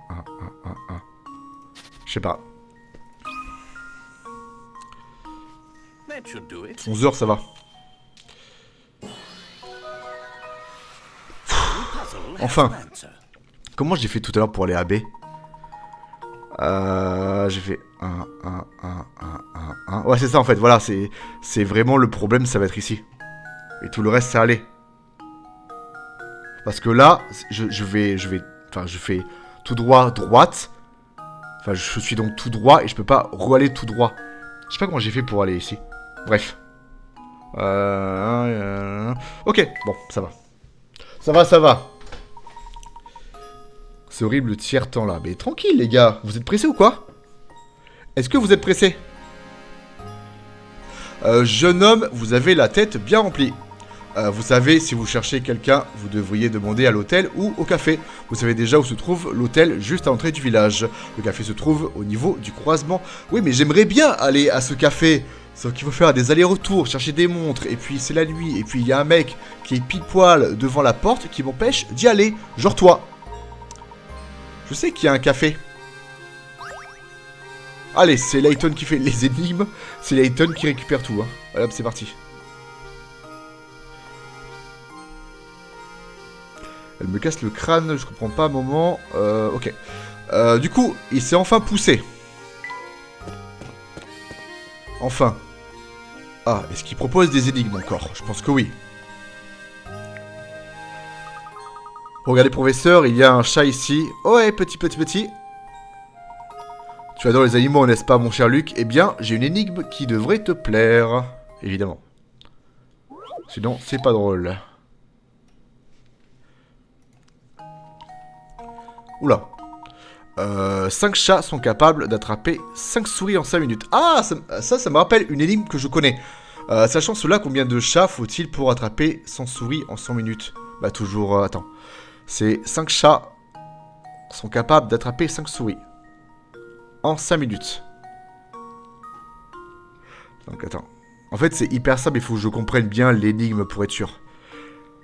1, 1, 1. Je sais pas. That should do it. 11 heures, ça va. Enfin. Comment j'ai fait tout à l'heure pour aller à B? J'ai fait 1, 1, 1, 1, 1, 1. Ouais, c'est ça en fait, voilà, c'est vraiment le problème, ça va être ici. Et tout le reste, ça allait. Parce que là, je fais tout droit, droite. Enfin, je suis donc tout droit et je peux pas re-aller tout droit. Je sais pas comment j'ai fait pour aller ici. Bref. Ok, bon, ça va. Ça va, ça va. C'est horrible le tiers-temps là. Mais tranquille les gars, vous êtes pressés ou quoi? Est-ce que vous êtes pressés? Jeune homme, vous avez la tête bien remplie. Vous savez, si vous cherchez quelqu'un, vous devriez demander à l'hôtel ou au café. Vous savez déjà où se trouve l'hôtel juste à l'entrée du village. Le café se trouve au niveau du croisement. Oui, mais j'aimerais bien aller à ce café. Sauf qu'il faut faire des allers-retours, chercher des montres, et puis c'est la nuit, et puis il y a un mec qui est pile poil devant la porte qui m'empêche d'y aller. Genre toi. Je sais qu'il y a un café. Allez, c'est Layton qui fait les énigmes. C'est Layton qui récupère tout. Hein. Voilà, c'est parti. Elle me casse le crâne, je comprends pas un moment. Ok. Du coup, il s'est enfin poussé. Enfin. Ah, est-ce qu'il propose des énigmes encore? Je pense que oui. Regardez, professeur, il y a un chat ici. Oh, ouais, petit. Tu adores les animaux, n'est-ce pas, mon cher Luc? Eh bien, j'ai une énigme qui devrait te plaire. Évidemment. Sinon, c'est pas drôle. Oula. 5 chats sont capables d'attraper 5 souris en 5 minutes. Ah, ça me rappelle une énigme que je connais. Sachant cela, combien de chats faut-il pour attraper 100 souris en 100 minutes? Bah toujours, attends. C'est 5 chats sont capables d'attraper 5 souris en 5 minutes. Donc attends. En fait, c'est hyper simple, il faut que je comprenne bien l'énigme pour être sûr.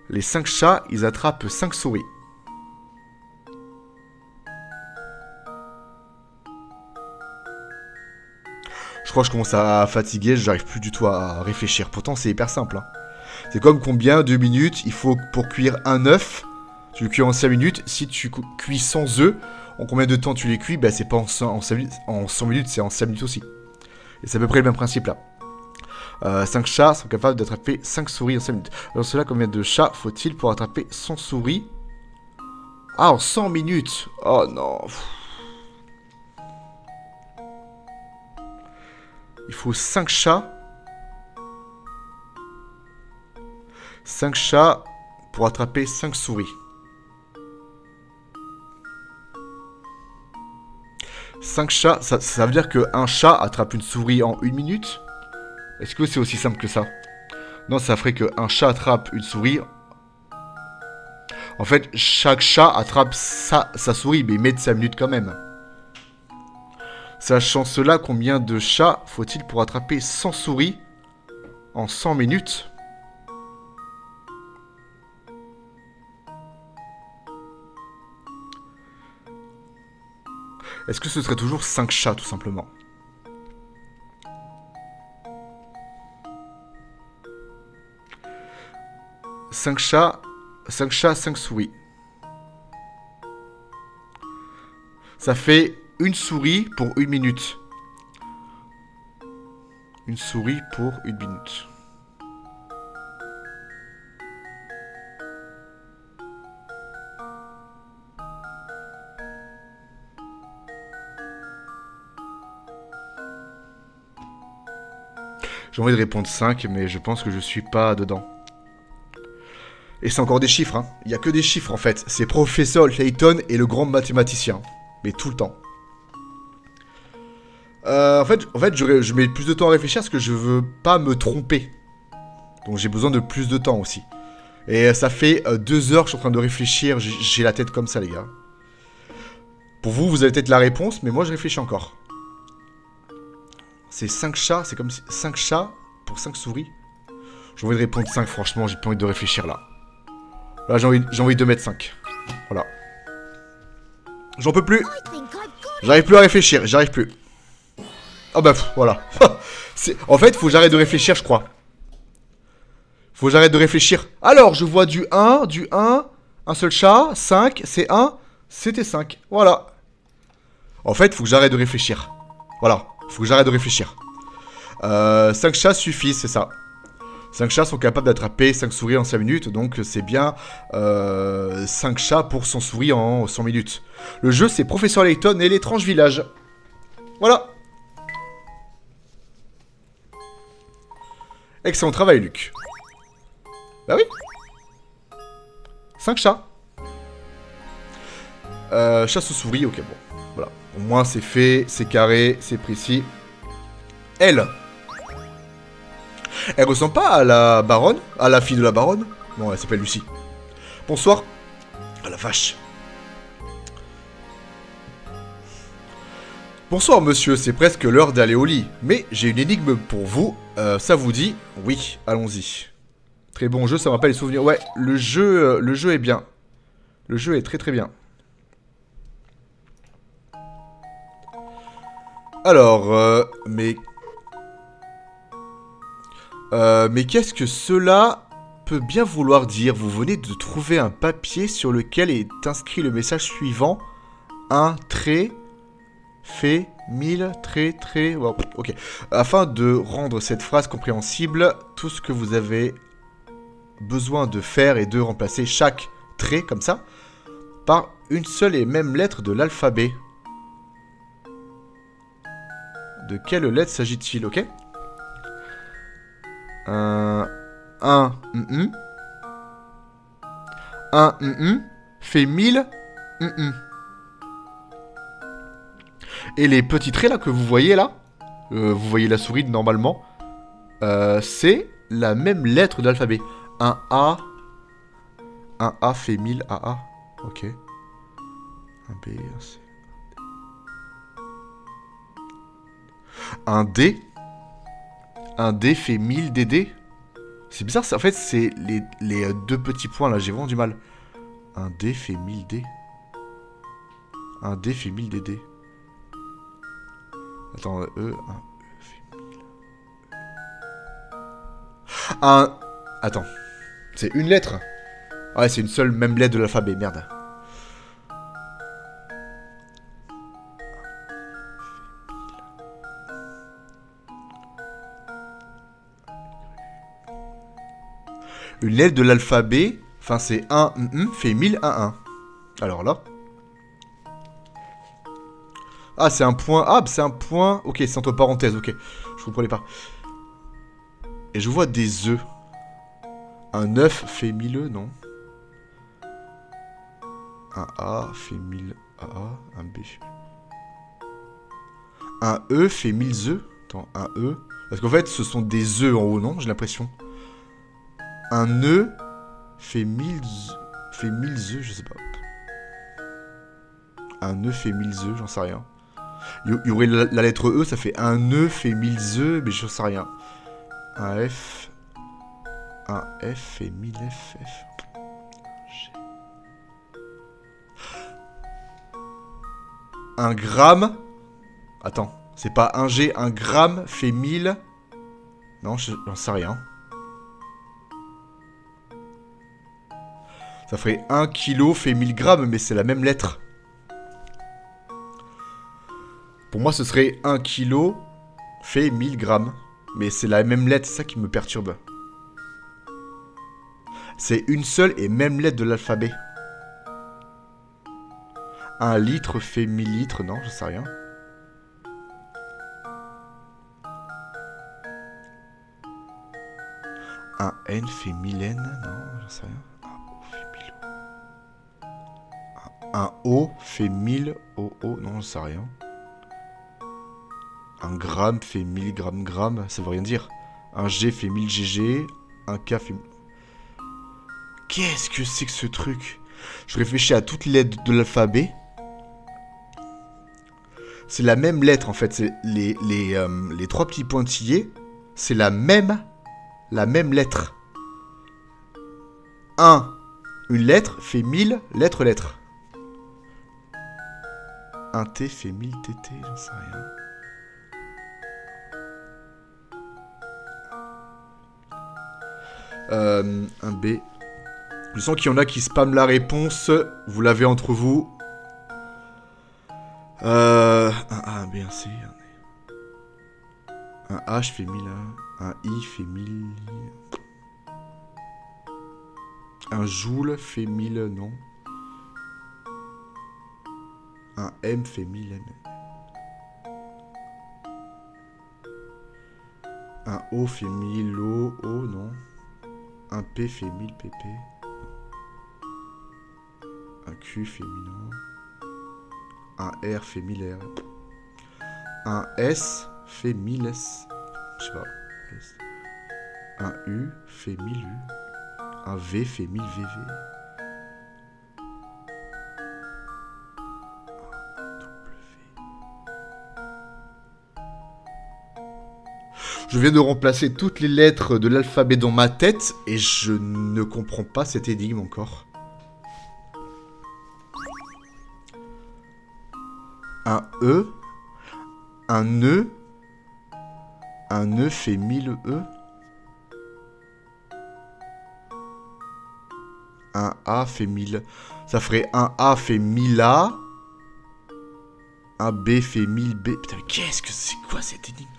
Les 5 chats, ils attrapent 5 souris. Je crois que je commence à fatiguer, j'arrive plus du tout à réfléchir. Pourtant, c'est hyper simple. Hein. C'est comme combien de minutes il faut pour cuire un œuf. Tu le cuis en 5 minutes. Si tu cuis 100 œufs, en combien de temps tu les cuis? Bah, c'est pas en 100 minutes, c'est en 5 minutes aussi. Et c'est à peu près le même principe là. 5 chats sont capables d'attraper 5 souris en 5 minutes. Dans cela, combien de chats faut-il pour attraper 100 souris? Ah, en 100 minutes. Oh non. Il faut 5 chats. 5 chats pour attraper 5 souris. 5 chats, ça veut dire qu'un chat attrape une souris en 1 minute? Est-ce que c'est aussi simple que ça? Non, ça ferait qu'un chat attrape une souris. En fait, chaque chat attrape sa souris, mais il met de 5 minutes quand même. Sachant cela, combien de chats faut-il pour attraper 100 souris en 100 minutes? Est-ce que ce serait toujours 5 chats, tout simplement? Cinq chats, 5 souris. Ça fait une souris pour 1 minute. Une souris pour 1 minute. J'ai envie de répondre 5, mais je pense que je suis pas dedans. Et c'est encore des chiffres, hein. Il n'y a que des chiffres, en fait. C'est professeur Layton et le grand mathématicien. Mais tout le temps. En fait je mets plus de temps à réfléchir parce que je veux pas me tromper. Donc j'ai besoin de plus de temps aussi. Et ça fait 2 heures que je suis en train de réfléchir. J'ai la tête comme ça, les gars. Pour vous, vous avez peut-être la réponse, mais moi je réfléchis encore. C'est 5 chats, c'est comme si 5 chats pour 5 souris. J'ai envie de répondre 5, franchement, j'ai pas envie de réfléchir là. Là, j'ai envie de mettre 5. Voilà. J'en peux plus. J'arrive plus à réfléchir, j'arrive plus. Ah bah, voilà. En fait, faut que j'arrête de réfléchir, je crois. Faut que j'arrête de réfléchir. Alors, je vois du 1, un seul chat, 5, c'est 1, c'était 5. Voilà. En fait, faut que j'arrête de réfléchir. Voilà. Faut que j'arrête de réfléchir. 5 chats suffisent, c'est ça. 5 chats sont capables d'attraper 5 souris en 5 minutes, donc c'est bien 5 chats pour 100 souris en 100 minutes. Le jeu, c'est Professeur Layton et l'étrange village. Voilà. Excellent travail, Luc. Bah oui. 5 chats. Chasse aux souris, ok, bon. Voilà. Au moins, c'est fait, c'est carré, c'est précis. Elle ressemble pas à la baronne? À la fille de la baronne? Non, elle s'appelle Lucie. Bonsoir. Ah la vache. Bonsoir monsieur, c'est presque l'heure d'aller au lit. Mais j'ai une énigme pour vous. Ça vous dit? Oui, allons-y. Très bon jeu, ça me rappelle les souvenirs. Ouais, le jeu est bien. Le jeu est très très bien. Alors, mais qu'est-ce que cela peut bien vouloir dire? Vous venez de trouver un papier sur lequel est inscrit le message suivant. Un trait fait 1000 traits. Wow, ok. Afin de rendre cette phrase compréhensible, tout ce que vous avez besoin de faire est de remplacer chaque trait, comme ça, par une seule et même lettre de l'alphabet. De quelle lettre s'agit-il, ok? Un fait 1000 Et les petits traits là que vous voyez là, vous voyez la souris normalement, c'est la même lettre de l'alphabet. Un A fait 1000 AA, ok. Un B, un C. Un D fait 1000 DD. C'est bizarre, en fait c'est les deux petits points là, j'ai vraiment du mal. Un D fait 1000 D. Un D fait 1000 DD. Attends, un E fait 1000. Attends. C'est une lettre. Ouais, c'est une seule même lettre de l'alphabet, merde. Une lettre de l'alphabet, enfin c'est 1 fait 1000 Alors là. Ah, c'est un point. Ah, c'est un point. Ok, c'est entre parenthèses, ok. Je comprenais pas. Et je vois des œufs. Un œuf fait 1000 œufs, non? Un A fait 1000 AA. Un B. Un E fait 1000 œufs. Attends, un E. Parce qu'en fait, ce sont des œufs en haut, non? J'ai l'impression. Un E fait 1000 œufs, je sais pas. Un E fait 1000 œufs, j'en sais rien. Il y aurait la lettre E, ça fait un E fait 1000 œufs, mais j'en sais rien. Un F. Un F fait 1000 FF. Un gramme. Attends, c'est pas un G, un gramme fait 1000. Non, j'en sais rien. Ça ferait 1 kilo fait 1000 grammes, mais c'est la même lettre. Pour moi, ce serait 1 kilo fait 1000 grammes. Mais c'est la même lettre, c'est ça qui me perturbe. C'est une seule et même lettre de l'alphabet. 1 litre fait 1000 litres, non, je sais rien. Un N fait 1000 N, non, j'en sais rien. Un O fait 1000 OO, non, ça rien. Un gramme fait 1000 grammes, ça veut rien dire. Un G fait 1000 GG, un K fait... Qu'est-ce que c'est que ce truc? Je réfléchis à toutes les lettres de l'alphabet. C'est la même lettre en fait, c'est les trois petits pointillés, c'est la même lettre. Une lettre fait 1000 lettres. Un T fait 1000 TT, j'en sais rien. Un B. Je sens qu'il y en a qui spamment la réponse. Vous l'avez entre vous. Un A, un B, un C. Un H fait 1000. Un I fait 1000. Un joule fait 1000, non. Un M fait 1000 M. Un O fait 1000 O, non. Un P fait 1000 PP. Un Q fait 1000 O. Un R fait 1000 R. Un S fait 1000 S. Je sais pas. S. Un U fait 1000 U. Un V fait 1000 VV. Je viens de remplacer toutes les lettres de l'alphabet dans ma tête et je ne comprends pas cette énigme encore. Un E. Un E. Un E fait 1000 E. Un A fait 1000. Ça ferait un A fait 1000 A. Un B fait 1000 B. Putain, mais qu'est-ce que c'est quoi cette énigme?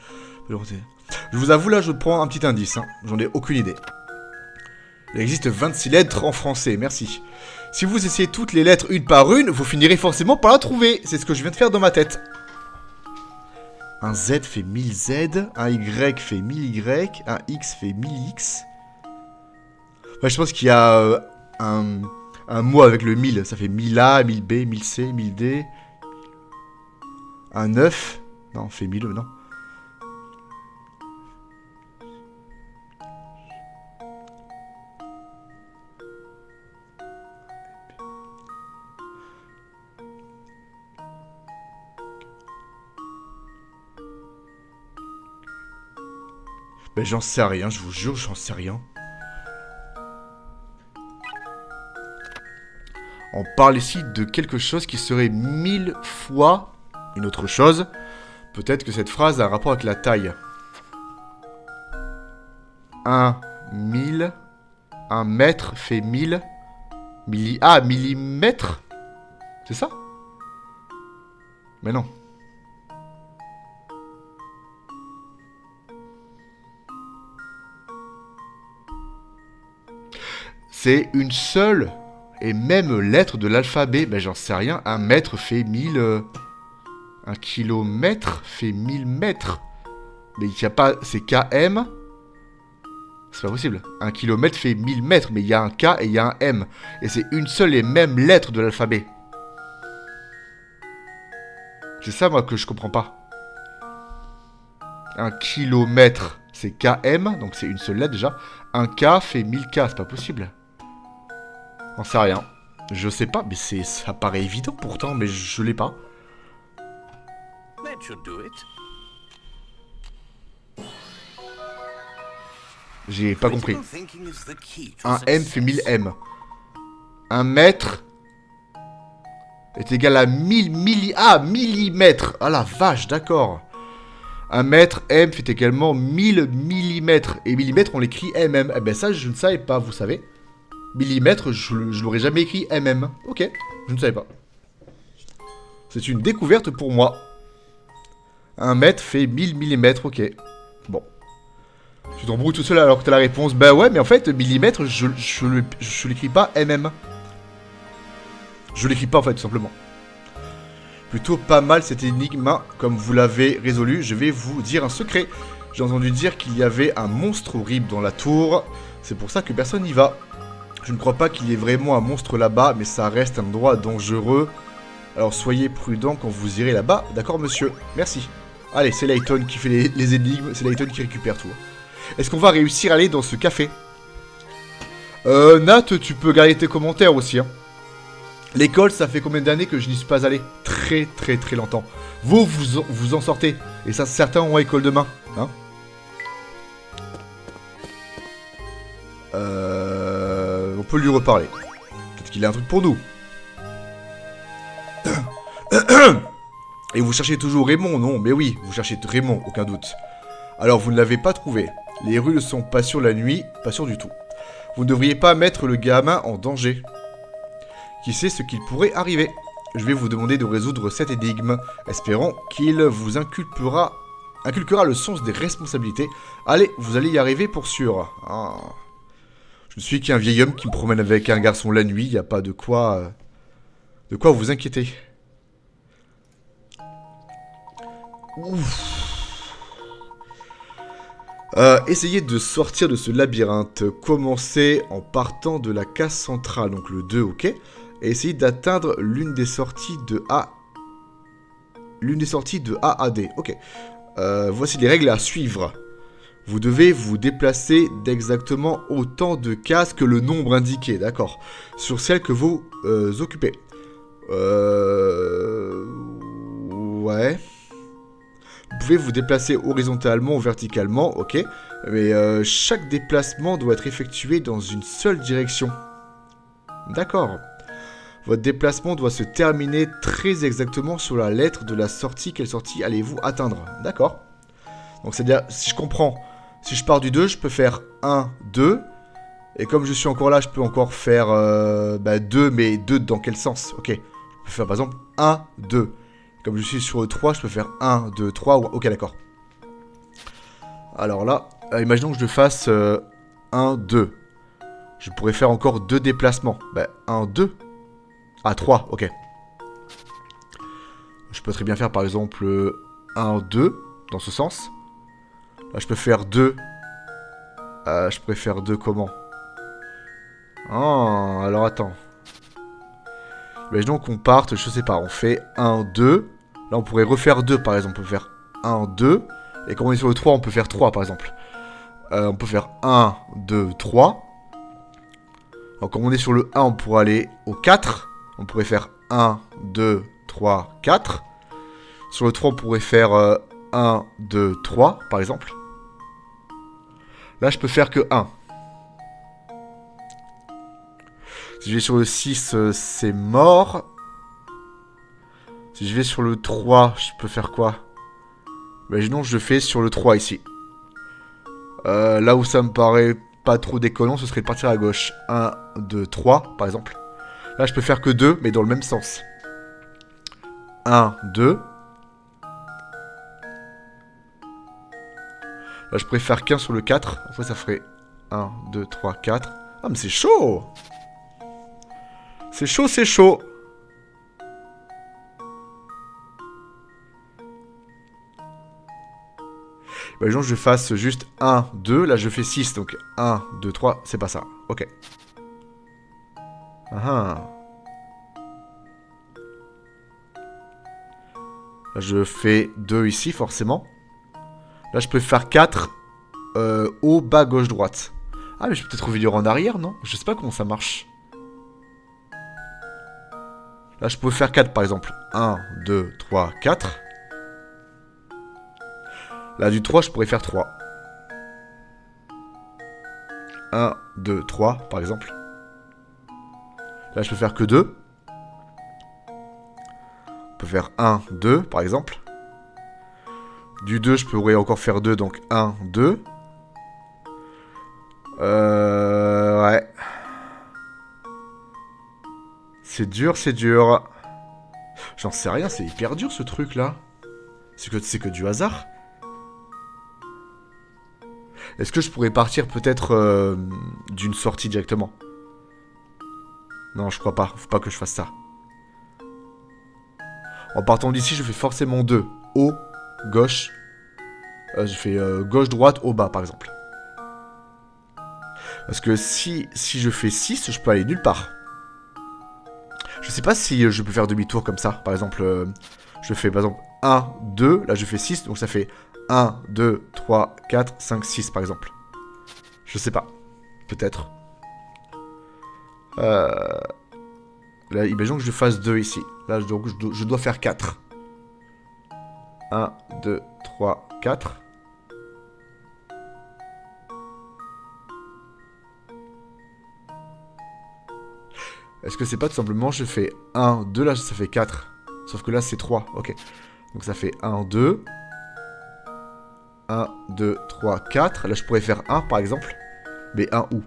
Je vous avoue, là, je prends un petit indice. Hein. J'en ai aucune idée. Il existe 26 lettres en français, merci. Si vous essayez toutes les lettres une par une, vous finirez forcément par la trouver. C'est ce que je viens de faire dans ma tête. Un Z fait 1000 Z, un Y fait 1000 Y, un X fait 1000 X. Ouais, je pense qu'il y a un mot avec le 1000. Ça fait 1000A, 1000B, 1000C, 1000D. Un 9. Non, fait 1000, non. Ben j'en sais rien, je vous jure, j'en sais rien. On parle ici de quelque chose qui serait 1000 fois une autre chose. Peut-être que cette phrase a un rapport avec la taille. 1000. 1 mètre fait 1000. Ah, millimètre. C'est ça? Mais non. C'est une seule et même lettre de l'alphabet. Ben j'en sais rien. 1 mètre fait 1000... 1 kilomètre fait 1000 mètres. Mais il n'y a pas... C'est KM. C'est pas possible. 1 kilomètre fait 1000 mètres. Mais il y a un K et il y a un M. Et c'est une seule et même lettre de l'alphabet. C'est ça, moi, que je comprends pas. 1 kilomètre, c'est KM. Donc c'est une seule lettre, déjà. Un K fait 1000K. C'est pas possible. J'en sais rien. Je sais pas, mais ça paraît évident pourtant, mais je l'ai pas. That should do it. J'ai pas compris. Critical thinking is the key to Un M success. fait 1000 M. 1 mètre est égal à 1000 millimètres. Ah la vache, d'accord. 1 mètre, M fait également 1000 millimètres. Et millimètres, on l'écrit MM. Eh ben ça, je ne savais pas, vous savez. Millimètres, je l'aurais jamais écrit MM. Ok, je ne savais pas. C'est une découverte pour moi. 1 mètre fait 1000 millimètres, ok. Bon. Tu t'embrouilles tout seul alors que t'as la réponse. Bah ouais, mais en fait, millimètre, je l'écris pas MM. Je l'écris pas en fait, tout simplement. Plutôt pas mal cette énigme, comme vous l'avez résolu. Je vais vous dire un secret. J'ai entendu dire qu'il y avait un monstre horrible dans la tour. C'est pour ça que personne n'y va. Je ne crois pas qu'il y ait vraiment un monstre là-bas, mais ça reste un endroit dangereux. Alors soyez prudent quand vous irez là-bas. D'accord, monsieur? Merci. Allez, c'est Layton qui fait les énigmes. C'est Layton qui récupère tout. Est-ce qu'on va réussir à aller dans ce café? Nat, tu peux garder tes commentaires aussi, hein. L'école, ça fait combien d'années que je n'y suis pas allé? Très très très longtemps. Vous en sortez. Et ça, certains ont école demain, hein. On peut lui reparler. Peut-être qu'il a un truc pour nous. Et vous cherchez toujours Raymond, non? Mais oui, vous cherchez Raymond, aucun doute. Alors, vous ne l'avez pas trouvé. Les rues ne sont pas sûres la nuit, pas sûres du tout. Vous ne devriez pas mettre le gamin en danger. Qui sait ce qu'il pourrait arriver? Je vais vous demander de résoudre cette énigme, espérant qu'il vous inculquera le sens des responsabilités. Allez, vous allez y arriver pour sûr. Ah. Je ne suis qu'un vieil homme qui me promène avec un garçon la nuit, il n'y a pas de quoi vous inquiéter. Ouf. Essayez de sortir de ce labyrinthe. Commencez en partant de la case centrale, donc le 2, ok. Et essayez d'atteindre l'une des sorties de A. L'une des sorties de A à D, ok. Voici les règles à suivre. Vous devez vous déplacer d'exactement autant de cases que le nombre indiqué, d'accord, sur celle que vous occupez. Ouais. Vous pouvez vous déplacer horizontalement ou verticalement, ok. Mais chaque déplacement doit être effectué dans une seule direction. D'accord. Votre déplacement doit se terminer très exactement sur la lettre de la sortie. Quelle sortie allez-vous atteindre? D'accord. Donc c'est-à-dire, si je comprends, si je pars du 2, je peux faire 1, 2. Et comme je suis encore là, je peux encore faire 2, mais 2 dans quel sens? Ok. Je peux faire par exemple 1, 2. Comme je suis sur le 3, je peux faire 1, 2, 3. Ok, d'accord. Alors là, imaginons que je fasse 1, 2. Je pourrais faire encore 2 déplacements. Bah, 1, 2. Ah, 3, ok. Je peux très bien faire par exemple 1, 2, dans ce sens. Là, je peux faire 2. Je pourrais faire 2 comment? Ah, alors attends. Imaginons qu'on parte, je sais pas, on fait 1, 2. Là, on pourrait refaire 2 par exemple. On peut faire 1, 2. Et quand on est sur le 3, on peut faire 3 par exemple. On peut faire 1, 2, 3. Donc, comme on est sur le 1, on pourrait aller au 4. On pourrait faire 1, 2, 3, 4. Sur le 3, on pourrait faire 1, 2, 3, par exemple. Là, je peux faire que 1. Si je vais sur le 6, c'est mort. Si je vais sur le 3, je peux faire quoi? Imaginons que je fais sur le 3 ici. Là où ça me paraît pas trop déconnant, ce serait de partir à gauche. 1, 2, 3, par exemple. Là, je peux faire que 2, mais dans le même sens. 1, 2. Là, je pourrais faire qu'un sur le 4. Après, ça ferait 1, 2, 3, 4. Ah, mais c'est chaud! C'est chaud, c'est chaud! Imaginons que je fasse juste 1, 2. Là, je fais 6. Donc 1, 2, 3. C'est pas ça. Ok. Ah. Là, je fais 2 ici, forcément. Là, je peux faire 4 haut, bas, gauche, droite. Ah, mais je peux peut-être revenir en arrière, non? Je sais pas comment ça marche. Là, je peux faire 4, par exemple. 1, 2, 3, 4. Là, du 3, je pourrais faire 3. 1, 2, 3, par exemple. Là, je peux faire que 2. On peut faire 1, 2, par exemple. Du 2, je pourrais encore faire 2, donc 1, 2. Ouais. C'est dur, c'est dur. J'en sais rien, c'est hyper dur ce truc là. C'est que du hasard. Est-ce que je pourrais partir peut-être d'une sortie directement? Non, je crois pas. Faut pas que je fasse ça. En partant d'ici, je fais forcément 2. Haut, gauche. Je fais gauche-droite, haut, bas par exemple. Parce que si je fais 6, je peux aller nulle part. Je sais pas si je peux faire demi-tour comme ça. Par exemple, je fais par exemple 1, 2. Là, je fais 6. Donc ça fait 1, 2, 3, 4, 5, 6 par exemple. Je sais pas. Peut-être. Là, imaginons que je fasse 2 ici. Là, donc, je dois faire 4. 1, 2, 3, 4. Est-ce que c'est pas tout simplement je fais 1, 2, là ça fait 4. Sauf que là c'est 3, ok. Donc ça fait 1, 2. 1, 2, 3, 4. Là je pourrais faire 1 par exemple. Mais 1 où?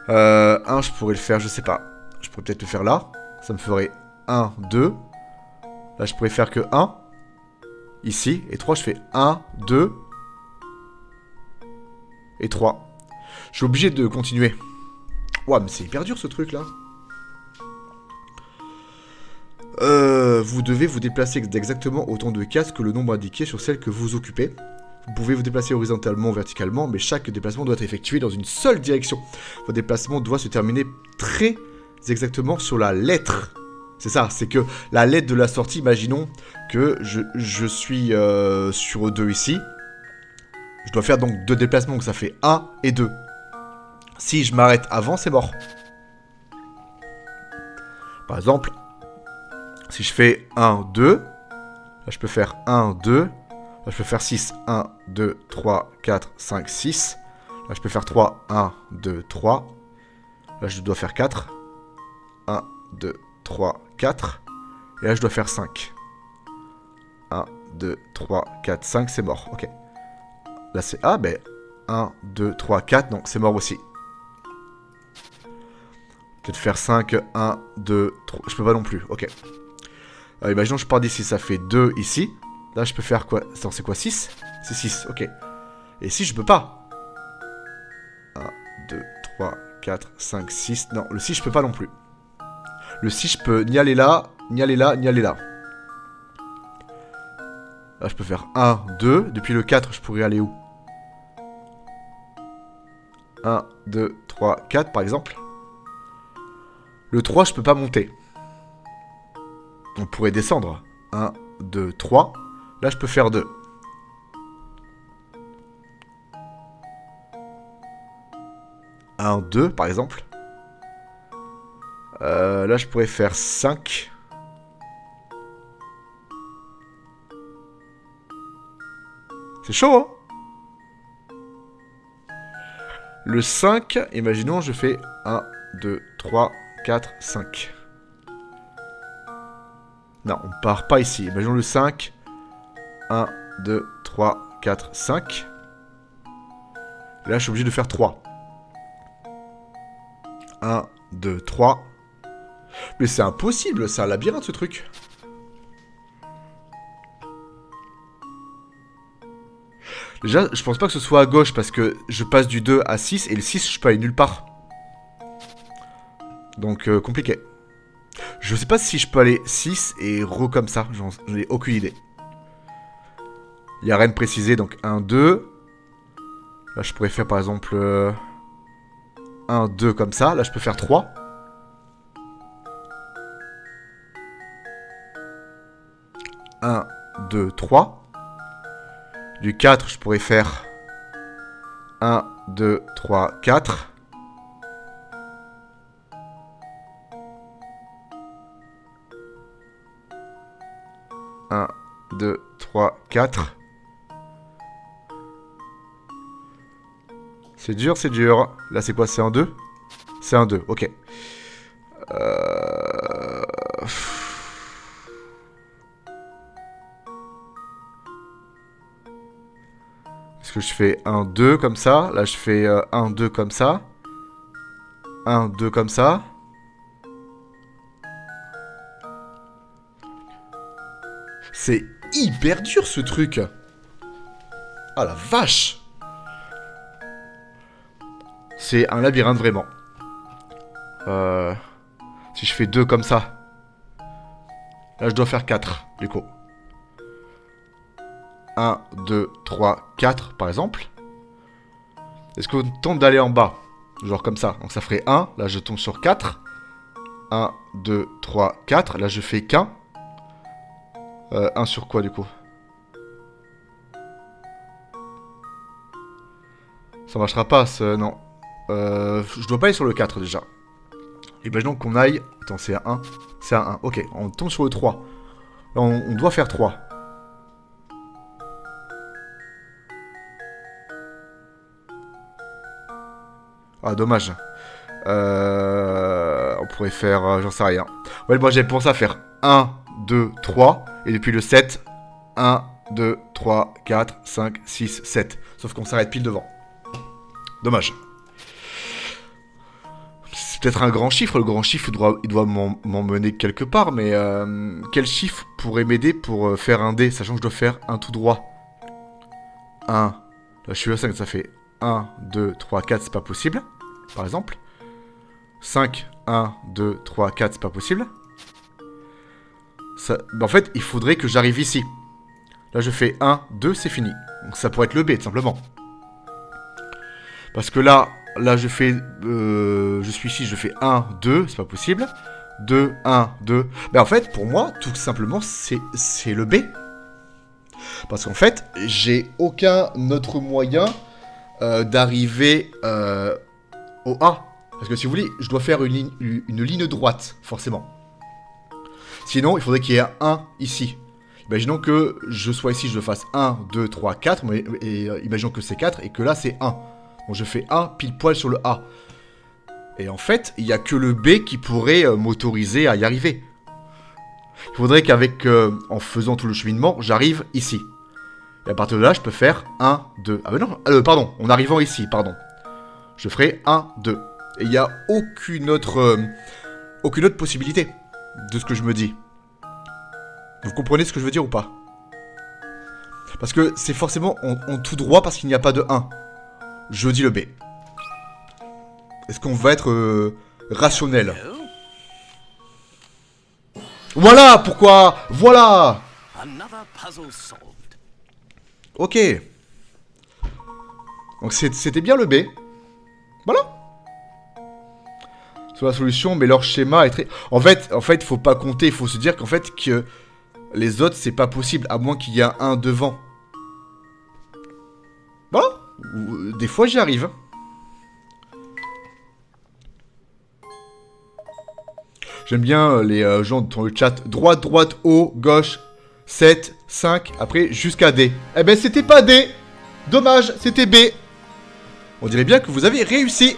Je pourrais le faire, je sais pas. Je pourrais peut-être le faire là. Ça me ferait 1, 2. Là je pourrais faire que 1. Ici. Et 3, je fais 1, 2. Et 3. Je suis obligé de continuer. Ouah, mais c'est hyper dur ce truc là. Vous devez vous déplacer d'exactement autant de cases que le nombre indiqué sur celle que vous occupez. Vous pouvez vous déplacer horizontalement ou verticalement, mais chaque déplacement doit être effectué dans une seule direction. Votre déplacement doit se terminer très exactement sur la lettre. C'est ça, c'est que la lettre de la sortie, imaginons que je suis sur 2 ici. Je dois faire donc 2 déplacements, donc ça fait 1 et 2. Si je m'arrête avant, c'est mort. Par exemple, si je fais 1, 2, là je peux faire 1, 2, là je peux faire 6, 1, 2, 3, 4, 5, 6. Là je peux faire 3, 1, 2, 3. Là je dois faire 4. 1, 2, 3, 4. Et là je dois faire 5. 1, 2, 3, 4, 5, c'est mort, ok. Là c'est... Ah ben... 1, 2, 3, 4, donc c'est mort aussi. Peut-être faire 5, 1, 2, 3... Je peux pas non plus, ok. Imaginons que je pars d'ici, ça fait 2 ici. Là je peux faire quoi? C'est quoi, 6? C'est 6, ok. Et si je peux pas. 1, 2, 3, 4, 5, 6. Non, le 6, je peux pas non plus. Le 6, je peux ni aller là, ni aller là, ni aller là. Là, je peux faire 1, 2. Depuis le 4, je pourrais aller où? 1, 2, 3, 4 par exemple. Le 3, je peux pas monter. On pourrait descendre. 1, 2, 3. Là, je peux faire 2. Un, 2 par exemple. Là, je pourrais faire 5. C'est chaud, hein? Le 5, imaginons, je fais 1, 2, 3, 4, 5. Non, on part pas ici. Imaginons le 5. 1, 2, 3, 4, 5. Là, je suis obligé de faire 3. 1, 2, 3. Mais c'est impossible, c'est un labyrinthe ce truc. Déjà, je pense pas que ce soit à gauche parce que je passe du 2 à 6 et le 6, je peux aller nulle part. Donc, compliqué. Je sais pas si je peux aller 6 et comme ça, j'en ai aucune idée. Il n'y a rien de précisé, donc 1, 2. Là, je pourrais faire par exemple 1, 2 comme ça. Là, je peux faire 3. Un, 2, 3. Du 4, je pourrais faire 1, 2, 3, 4. Un, 2, 3, 4. C'est dur, c'est dur. Là, c'est quoi? C'est un 2? C'est un 2, ok. Est-ce que je fais 1, 2 comme ça? Là, je fais 1, 2 comme ça. 1, 2 comme ça. C'est hyper dur, ce truc. Ah, la vache. C'est un labyrinthe, vraiment. Si je fais 2 comme ça. Là, je dois faire 4, du coup. 1, 2, 3, 4, par exemple. Est-ce qu'on tente d'aller en bas? Genre comme ça. Donc ça ferait 1. Là, je tombe sur 4. 1, 2, 3, 4. Là, je fais qu'un. 1 sur quoi, du coup? Ça marchera pas, non. Je dois pas aller sur le 4, déjà. Imaginons qu'on aille... Attends, c'est un 1. C'est un 1. Ok, on tombe sur le 3. Là, on doit faire 3. Ah, dommage. On pourrait faire... j'en sais rien. Ouais, moi, j'ai pensé à faire 1, 2, 3. Et depuis le 7, 1, 2, 3, 4, 5, 6, 7. Sauf qu'on s'arrête pile devant. Dommage. C'est peut-être un grand chiffre. Le grand chiffre, il doit m'emmener quelque part. Mais quel chiffre pourrait m'aider pour faire un dé, sachant que je dois faire un tout droit? 1. Là, je suis à 5, ça fait 1, 2, 3, 4, c'est pas possible. Par exemple. 5, 1, 2, 3, 4, c'est pas possible. Ça, bah en fait, il faudrait que j'arrive ici. Là, je fais 1, 2, c'est fini. Donc ça pourrait être le B, tout simplement. Parce que là je fais... je suis ici, je fais 1, 2, c'est pas possible. 2, 1, 2. Ben en fait, pour moi, tout simplement, c'est le B. Parce qu'en fait, j'ai aucun autre moyen d'arriver au A. Parce que si vous voulez, je dois faire une ligne droite, forcément. Sinon, il faudrait qu'il y ait un 1 ici. Imaginons que je sois ici, je fasse 1, 2, 3, 4. Et imaginons que c'est 4 et que là, c'est 1. Donc je fais 1 pile poil sur le A. Et en fait, il n'y a que le B qui pourrait m'autoriser à y arriver. Il faudrait qu'avec, en faisant tout le cheminement, j'arrive ici. Et à partir de là, je peux faire 1, 2. Ah ben non, pardon, en arrivant ici, pardon. Je ferai 1, 2. Et il n'y a aucune autre possibilité de ce que je me dis. Vous comprenez ce que je veux dire ou pas? Parce que c'est forcément en tout droit parce qu'il n'y a pas de 1. Je dis le B. Est-ce qu'on va être rationnel? Voilà pourquoi. Voilà. Another puzzle solved. Ok. Donc c'était bien le B. Voilà. Sur la solution, mais leur schéma est très... En fait, faut pas compter, il faut se dire qu'en fait, que les autres, c'est pas possible, à moins qu'il y ait un devant. Voilà. Des fois, j'y arrive. J'aime bien les gens dans le chat. Droite, droite, haut, gauche, 7, 5, après jusqu'à D. Eh ben, c'était pas D. Dommage, c'était B. On dirait bien que vous avez réussi.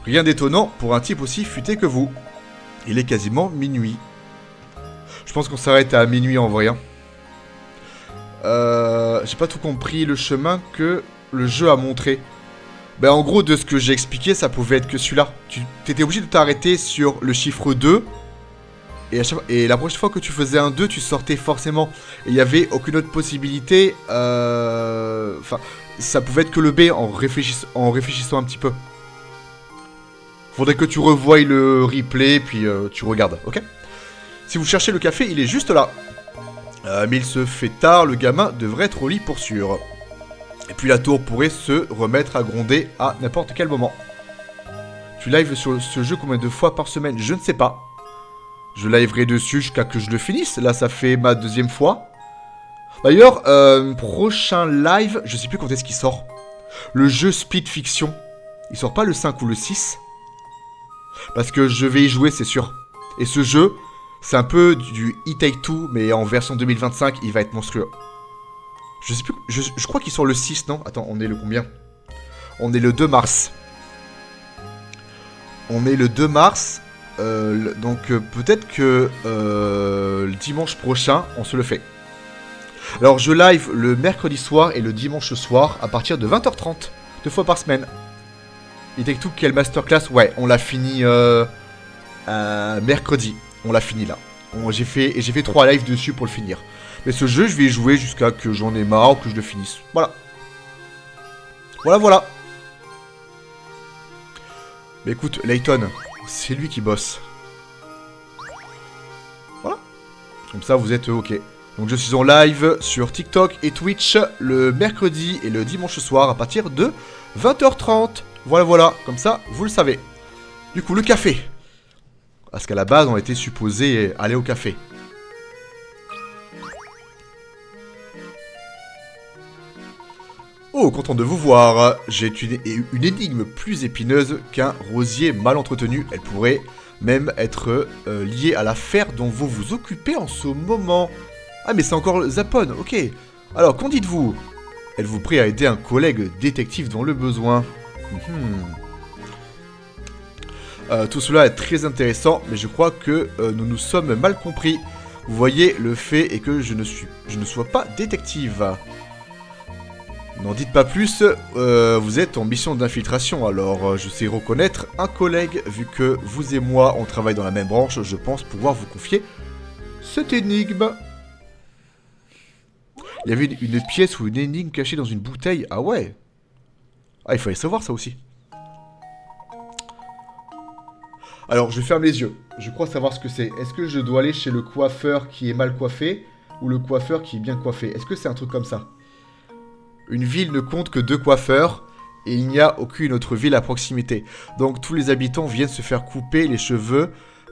Rien d'étonnant pour un type aussi futé que vous. Il est quasiment minuit. Je pense qu'on s'arrête à minuit en vrai. Hein. J'ai pas tout compris le chemin que le jeu a montré. Ben en gros, de ce que j'ai expliqué, ça pouvait être que celui-là. Tu étais obligé de t'arrêter sur le chiffre 2. Et la prochaine fois que tu faisais un 2, tu sortais forcément. Et il n'y avait aucune autre possibilité. Enfin, ça pouvait être que le B en réfléchissant un petit peu. Faudrait que tu revoies le replay, puis tu regardes, ok? Si vous cherchez le café, il est juste là. Mais il se fait tard, le gamin devrait être au lit pour sûr. Et puis la tour pourrait se remettre à gronder à n'importe quel moment. Tu lives sur ce jeu combien de fois par semaine? Je ne sais pas. Je liverai dessus jusqu'à que je le finisse. Là, ça fait ma 2e fois. D'ailleurs, prochain live, je sais plus quand est-ce qu'il sort. Le jeu Split Fiction. Il sort pas le 5 ou le 6. Parce que je vais y jouer, c'est sûr. Et ce jeu, c'est un peu du It Take Two, mais en version 2025, il va être monstrueux. Je sais plus... Je crois qu'il sort le 6, non? Attends, on est le combien? On est le 2 mars. On est le 2 mars. Donc peut-être que le dimanche prochain, on se le fait. Alors je live le mercredi soir et le dimanche soir à partir de 20h30, 2 fois par semaine. It Take Two, quelle masterclass? Ouais, on l'a fini mercredi. On l'a fini là. J'ai fait 3 lives dessus pour le finir. Mais ce jeu, je vais y jouer jusqu'à que j'en ai marre ou que je le finisse. Voilà. Voilà. Mais écoute, Layton, c'est lui qui bosse. Voilà. Comme ça, vous êtes ok. Donc je suis en live sur TikTok et Twitch le mercredi et le dimanche soir à partir de 20h30. Voilà. Comme ça, vous le savez. Du coup, le café. Parce qu'à la base, on était supposé aller au café. Oh, content de vous voir. J'ai une énigme plus épineuse qu'un rosier mal entretenu. Elle pourrait même être liée à l'affaire dont vous vous occupez en ce moment. Ah, mais c'est encore Zapon, ok. Alors, qu'en dites-vous? Êtes-vous prêt à aider un collègue détective dans le besoin? Tout cela est très intéressant, mais je crois que nous nous sommes mal compris. Vous voyez, le fait est que je ne sois pas détective. N'en dites pas plus, vous êtes en mission d'infiltration, alors je sais reconnaître un collègue. Vu que vous et moi, on travaille dans la même branche, je pense pouvoir vous confier cette énigme. Il y avait une pièce ou une énigme cachée dans une bouteille. Ah ouais. Ah, il fallait savoir ça aussi. Alors, je ferme les yeux. Je crois savoir ce que c'est. Est-ce que je dois aller chez le coiffeur qui est mal coiffé ou le coiffeur qui est bien coiffé? Est-ce que c'est un truc comme ça? Une ville ne compte que 2 coiffeurs et il n'y a aucune autre ville à proximité. Donc tous les habitants viennent se faire couper les cheveux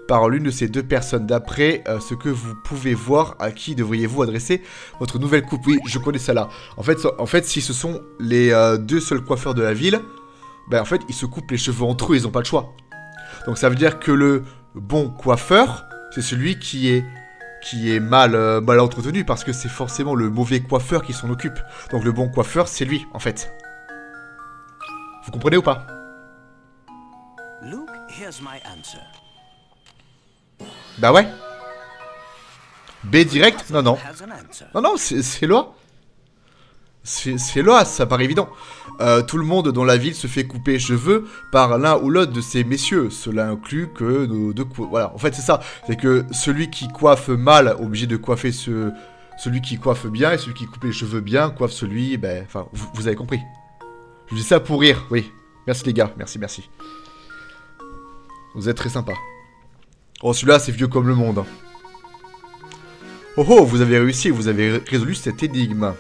par l'une de ces 2 personnes. D'après ce que vous pouvez voir, à qui devriez-vous adresser votre nouvelle coupe? Oui, je connais ça là. En fait, si ce sont les 2 seuls coiffeurs de la ville, ben en fait, ils se coupent les cheveux entre eux, ils n'ont pas le choix. Donc ça veut dire que le bon coiffeur, c'est celui qui est mal entretenu, parce que c'est forcément le mauvais coiffeur qui s'en occupe. Donc le bon coiffeur, c'est lui, en fait. Vous comprenez ou pas? Luke, here's my answer. Bah ouais. B direct? Non. Has an answer. Non, c'est là. C'est là, ça paraît évident. Tout le monde dans la ville se fait couper les cheveux par l'un ou l'autre de ces messieurs. Cela inclut que nos 2 voilà, en fait c'est ça. C'est que celui qui coiffe mal, obligé de coiffer Celui qui coiffe bien et celui qui coupe les cheveux bien coiffe celui... Ben, enfin, vous avez compris. Je dis ça pour rire, oui. Merci les gars, merci, merci. Vous êtes très sympas. Oh, celui-là, c'est vieux comme le monde. Hein. Oh oh, vous avez réussi, vous avez résolu cette énigme.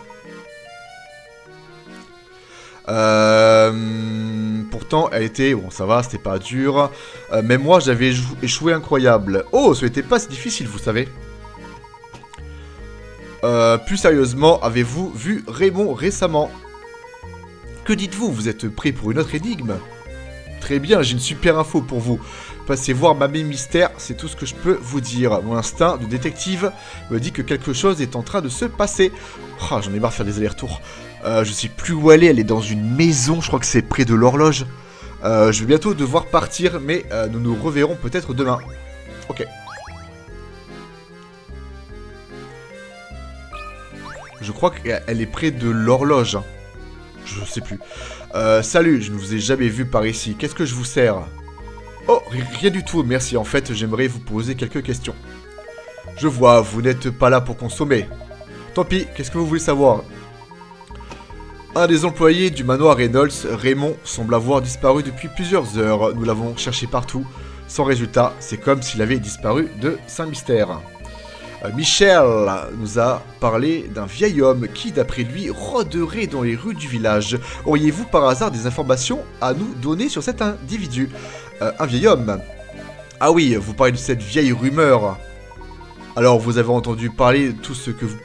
Pourtant, elle était... Bon, ça va, c'était pas dur. Mais moi, j'avais échoué incroyable. Oh, ce n'était pas si difficile, vous savez. Plus sérieusement, avez-vous vu Raymond récemment? Que dites-vous? Vous êtes prêt pour une autre énigme? Très bien, j'ai une super info pour vous. Passez voir Mamie Mystère, c'est tout ce que je peux vous dire. Mon instinct de détective me dit que quelque chose est en train de se passer. Oh, j'en ai marre de faire des allers-retours. Je sais plus où elle est dans une maison, je crois que c'est près de l'horloge. Je vais bientôt devoir partir, mais nous nous reverrons peut-être demain. Ok. Je crois qu'elle est près de l'horloge. Hein. Je sais plus. Salut, je ne vous ai jamais vu par ici. Qu'est-ce que je vous sers? Oh, rien du tout, merci. En fait, j'aimerais vous poser quelques questions. Je vois, vous n'êtes pas là pour consommer. Tant pis, qu'est-ce que vous voulez savoir? Un des employés du manoir Reynolds, Raymond, semble avoir disparu depuis plusieurs heures. Nous l'avons cherché partout. Sans résultat, c'est comme s'il avait disparu de Saint-Mystère. Michel nous a parlé d'un vieil homme qui, d'après lui, rôderait dans les rues du village. Auriez-vous par hasard des informations à nous donner sur cet individu? Un vieil homme? Ah oui, vous parlez de cette vieille rumeur. Alors, vous avez entendu parler de tout ce que vous...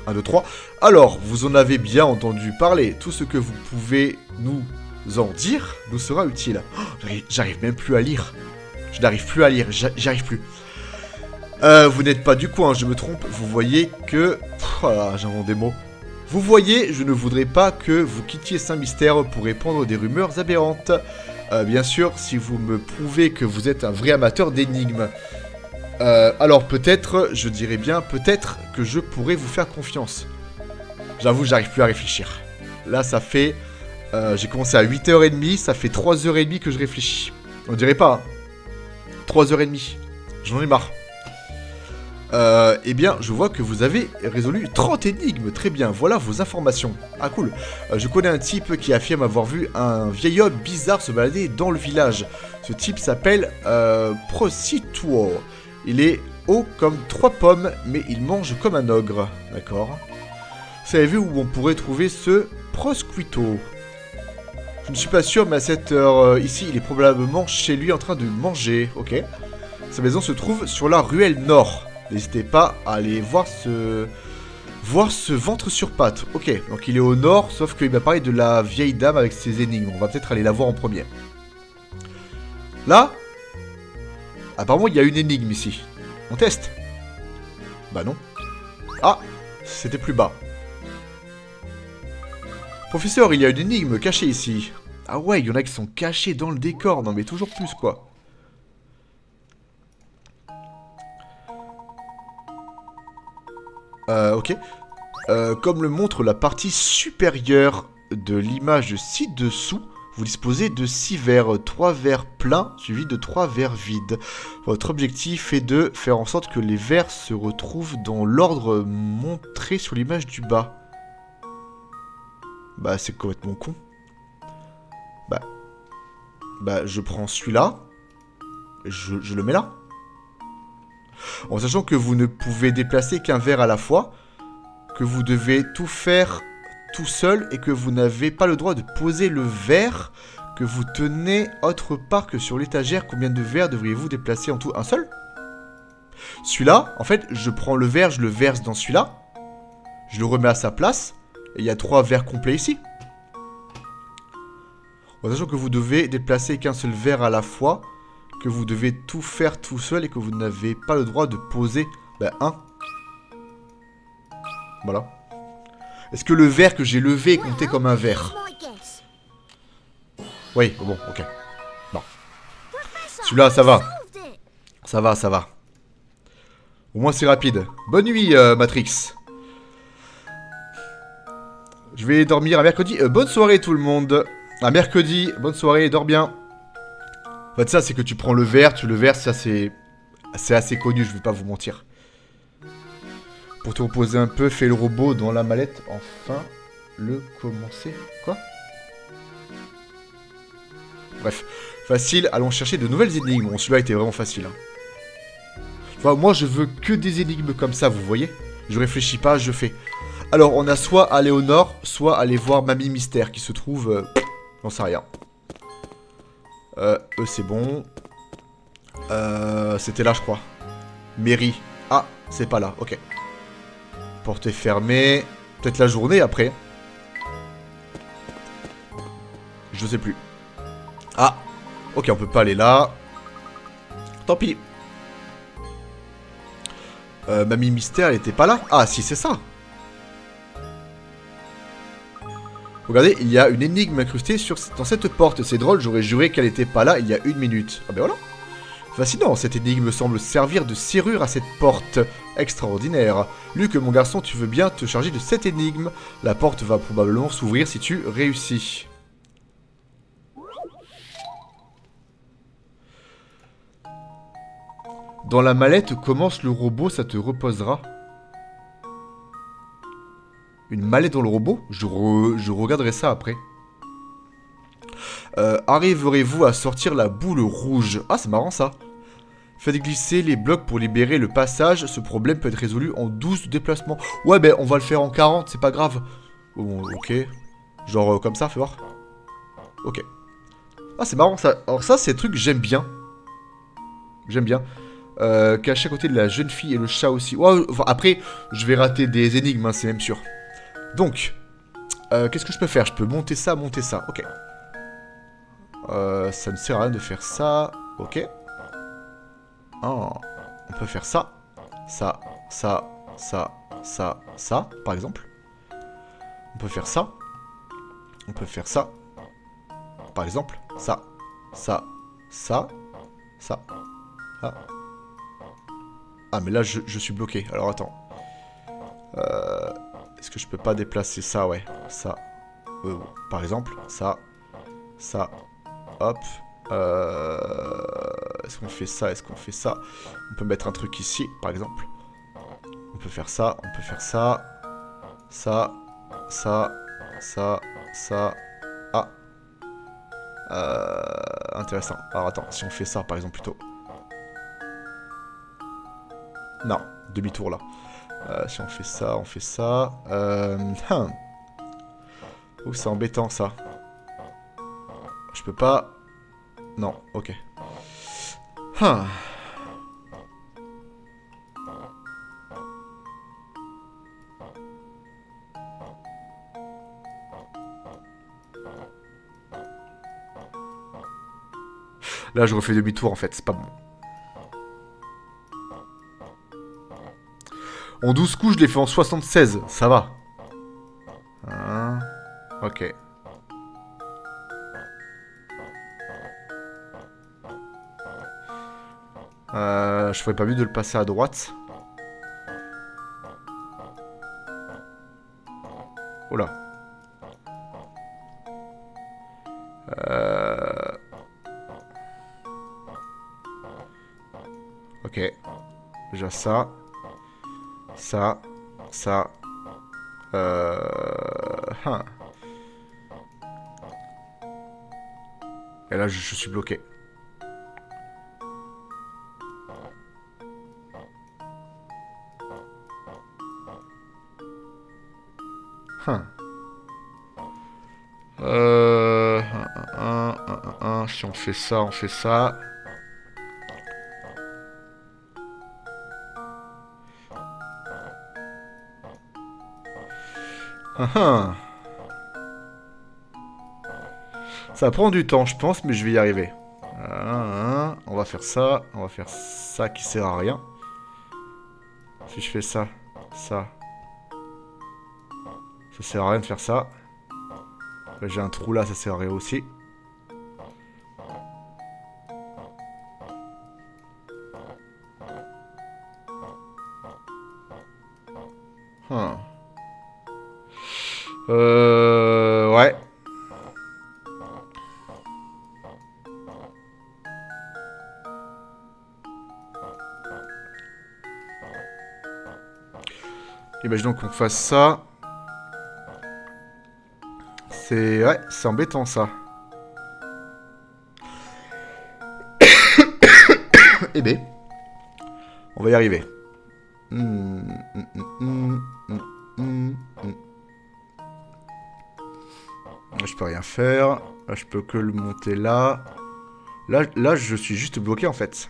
1, 2, 3. Alors, vous en avez bien entendu parler. Tout ce que vous pouvez nous en dire nous sera utile. Oh, j'arrive même plus à lire. Je n'arrive plus à lire, j'y arrive plus. Vous n'êtes pas du coin, je me trompe. Vous voyez que... Voilà, j'invente des mots. Vous voyez, je ne voudrais pas que vous quittiez Saint-Mystère pour répandre des rumeurs aberrantes. Bien sûr, si vous me prouvez que vous êtes un vrai amateur d'énigmes. Alors peut-être, je dirais bien, peut-être que je pourrais vous faire confiance. J'avoue, j'arrive plus à réfléchir. Là, ça fait... j'ai commencé à 8h30, ça fait 3h30 que je réfléchis. On dirait pas, hein. 3h30. J'en ai marre. Eh bien, je vois que vous avez résolu 30 énigmes. Très bien, voilà vos informations. Ah, cool. Je connais un type qui affirme avoir vu un vieil homme bizarre se balader dans le village. Ce type s'appelle Prosituo. Il est haut comme 3 pommes, mais il mange comme un ogre. D'accord. Savez-vous où on pourrait trouver ce Prosquito? Je ne suis pas sûr, mais à cette heure ici, il est probablement chez lui en train de manger. Ok. Sa maison se trouve sur la ruelle nord. N'hésitez pas à aller voir ce ventre sur pattes. Ok, donc il est au nord, sauf qu'il m'a parlé de la vieille dame avec ses énigmes. On va peut-être aller la voir en premier. Là, apparemment, il y a une énigme ici. On teste. Bah non. Ah, c'était plus bas. Professeur, il y a une énigme cachée ici. Ah ouais, il y en a qui sont cachés dans le décor. Non mais toujours plus, quoi. Ok. Comme le montre la partie supérieure de l'image ci-dessous, vous disposez de 6 verres, 3 verres pleins suivis de 3 verres vides. Votre objectif est de faire en sorte que les verres se retrouvent dans l'ordre montré sur l'image du bas. Bah c'est complètement con. Bah je prends celui-là, je le mets là. En sachant que vous ne pouvez déplacer qu'un verre à la fois, que vous devez tout faire tout seul et que vous n'avez pas le droit de poser le verre que vous tenez autre part que sur l'étagère. Combien de verres devriez-vous déplacer en tout? Un seul? Celui-là, en fait, je prends le verre, je le verse dans celui-là, je le remets à sa place, et il y a 3 verres complets ici. En sachant que vous devez déplacer qu'un seul verre à la fois, que vous devez tout faire tout seul et que vous n'avez pas le droit de poser un. Voilà. Est-ce que le verre que j'ai levé est compté comme un verre? Oui, bon, ok. Bon. Celui-là, ça va. Ça va, ça va. Au moins, c'est rapide. Bonne nuit, Matrix. Je vais dormir à mercredi. Bonne soirée, tout le monde. À mercredi. Bonne soirée, dors bien. En fait, ça, c'est que tu prends le verre, tu le verses, ça, c'est assez connu, je vais pas vous mentir. Pour te reposer un peu, fais le robot dans la mallette. Enfin, le commencer. Quoi? Bref, facile, allons chercher de nouvelles énigmes. Bon, celui-là était vraiment facile. Hein. Enfin, moi, je veux que des énigmes comme ça, vous voyez? Je réfléchis pas, je fais. Alors, on a soit aller au nord, soit aller voir Mamie Mystère, qui se trouve... j'en sais rien. Eux, c'est bon. C'était là, je crois. Mairie. Ah, c'est pas là, ok. Porte est fermée. Peut-être la journée, après. Je sais plus. Ah, ok, on peut pas aller là. Tant pis. Mamie Mystère, elle était pas là? Ah, si, c'est ça. Regardez, il y a une énigme incrustée dans cette porte. C'est drôle, j'aurais juré qu'elle était pas là il y a 1 minute. Ah ben voilà. Fascinant, cette énigme semble servir de serrure à cette porte. Extraordinaire. Luc, mon garçon, tu veux bien te charger de cette énigme? La porte va probablement s'ouvrir si tu réussis. Dans la mallette commence le robot, ça te reposera. Une mallette dans le robot? Je regarderai ça après. Arriverez-vous à sortir la boule rouge? Ah, c'est marrant ça. Faites glisser les blocs pour libérer le passage. Ce problème peut être résolu en 12 déplacements. Ouais, ben on va le faire en 40, c'est pas grave. Bon, ok. Genre comme ça, fais voir. Ok. Ah, c'est marrant ça. Alors ça, c'est des trucs que j'aime bien. J'aime bien. Caché à côté de la jeune fille et le chat aussi. Ouais, enfin, après, je vais rater des énigmes, hein, c'est même sûr. Donc, qu'est-ce que je peux faire? Je peux monter ça, ok. Ça ne sert à rien de faire ça. Ok. Oh. On peut faire ça. Ça, par exemple. On peut faire ça. On peut faire ça. Par exemple. Ça. Ah. Ah, mais là, je suis bloqué. Alors, attends. Est-ce que je peux pas déplacer ça? Ouais. Ça. Par exemple. Ça. Hop. Est-ce qu'on fait ça? Est-ce qu'on fait ça? On peut mettre un truc ici, par exemple. On peut faire ça. On peut faire ça. Ça. Ah. Intéressant. Alors attends, si on fait ça, par exemple, plutôt. Non, demi-tour là. Si on fait ça, Oh, c'est embêtant ça. Je peux pas... Non, ok. Là, je refais demi-tour en fait, c'est pas bon. En 12 coups, je l'ai fait en 76, ça va. Hein, ok. Je ferais pas mieux de le passer à droite. Oh là. Ok. Déjà ça. Ça. Et là, je suis bloqué. Si on fait ça, on fait ça. Ça prend du temps, je pense, mais je vais y arriver. On va faire ça qui sert à rien. Si je fais ça, ça sert à rien de faire ça. J'ai un trou là, ça sert à rien aussi. Ouais. Imaginons qu'on fasse ça. C'est... Ouais, c'est embêtant, ça. Eh ben, on va y arriver. Là, je peux rien faire. Là, je peux que le monter là. Là, je suis juste bloqué, en fait.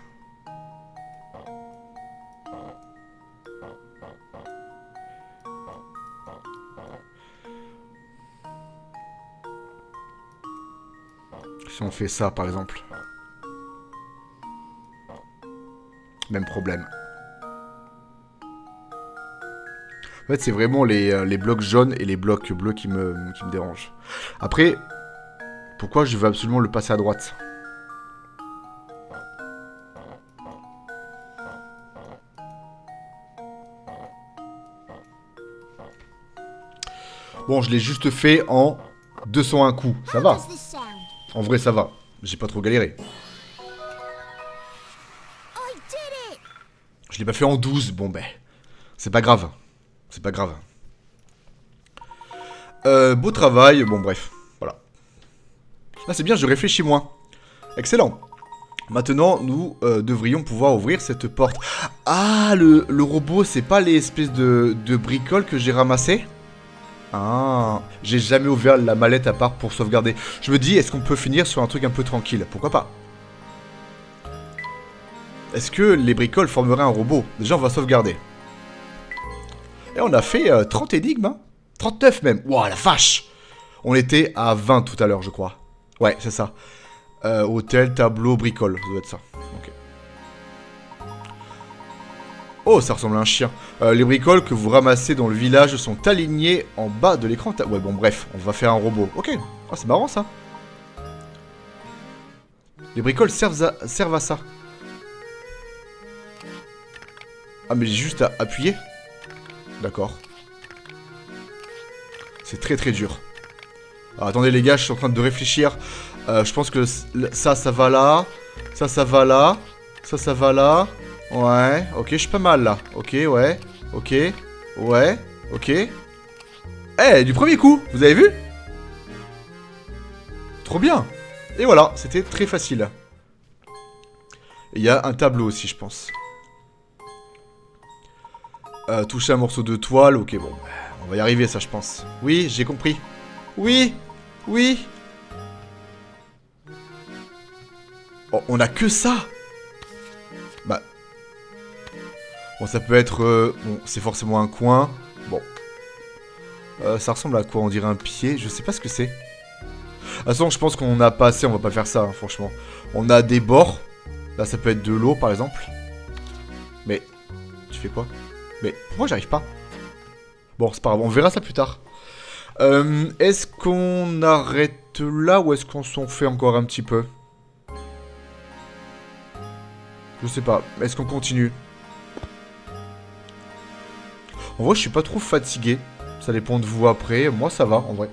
Si on fait ça, par exemple. Même problème. En fait, c'est vraiment les blocs jaunes et les blocs bleus qui me dérangent. Après, pourquoi je veux absolument le passer à droite? Bon, je l'ai juste fait en 201 coups. Ça va. En vrai, ça va. J'ai pas trop galéré. Je l'ai pas fait en 12. Bon, ben, c'est pas grave. C'est pas grave. Beau travail. Bon, bref. Voilà. Là, c'est bien, je réfléchis moins. Excellent. Maintenant, nous devrions pouvoir ouvrir cette porte. Ah, le robot, c'est pas les espèces de bricoles que j'ai ramassées? Ah, j'ai jamais ouvert la mallette à part pour sauvegarder. Je me dis, est-ce qu'on peut finir sur un truc un peu tranquille? Pourquoi pas? Est-ce que les bricoles formeraient un robot? Déjà, on va sauvegarder. Et on a fait 30 énigmes, hein. 39 même. Ouah, la vache! On était à 20 tout à l'heure, je crois. Ouais, c'est ça. Hôtel, tableau, bricole. Ça doit être ça. Ok. Oh, ça ressemble à un chien. Les bricoles que vous ramassez dans le village sont alignées en bas de l'écran. Ouais, bon, bref, on va faire un robot. Ok. Oh, c'est marrant, ça. Les bricoles servent à ça. Ah, mais j'ai juste à appuyer. D'accord. C'est très très dur. Alors, attendez les gars, je suis en train de réfléchir. Je pense que ça va là. Ça va là. Ça va là. Ouais, ok, je suis pas mal là. Ok, ouais. Ok. Ouais. Ok. Eh, du premier coup, vous avez vu? Trop bien. Et voilà, c'était très facile. Il y a un tableau aussi, je pense. Toucher un morceau de toile, ok, bon. On va y arriver, ça, je pense. Oui, j'ai compris. Oui. Oui. Oh, on a que ça. Bah. Bon, ça peut être... bon, c'est forcément un coin. Bon. Ça ressemble à quoi? On dirait un pied. Je sais pas ce que c'est. De toute façon, je pense qu'on n'a pas assez. On va pas faire ça, hein, franchement. On a des bords. Là, ça peut être de l'eau, par exemple. Mais... Tu fais quoi? Mais pourquoi j'arrive pas? Bon, c'est pas grave. On verra ça plus tard. Est-ce qu'on arrête là ou est-ce qu'on s'en fait encore un petit peu? Je sais pas. Est-ce qu'on continue? En vrai, je suis pas trop fatigué. Ça dépend de vous après. Moi, ça va, en vrai.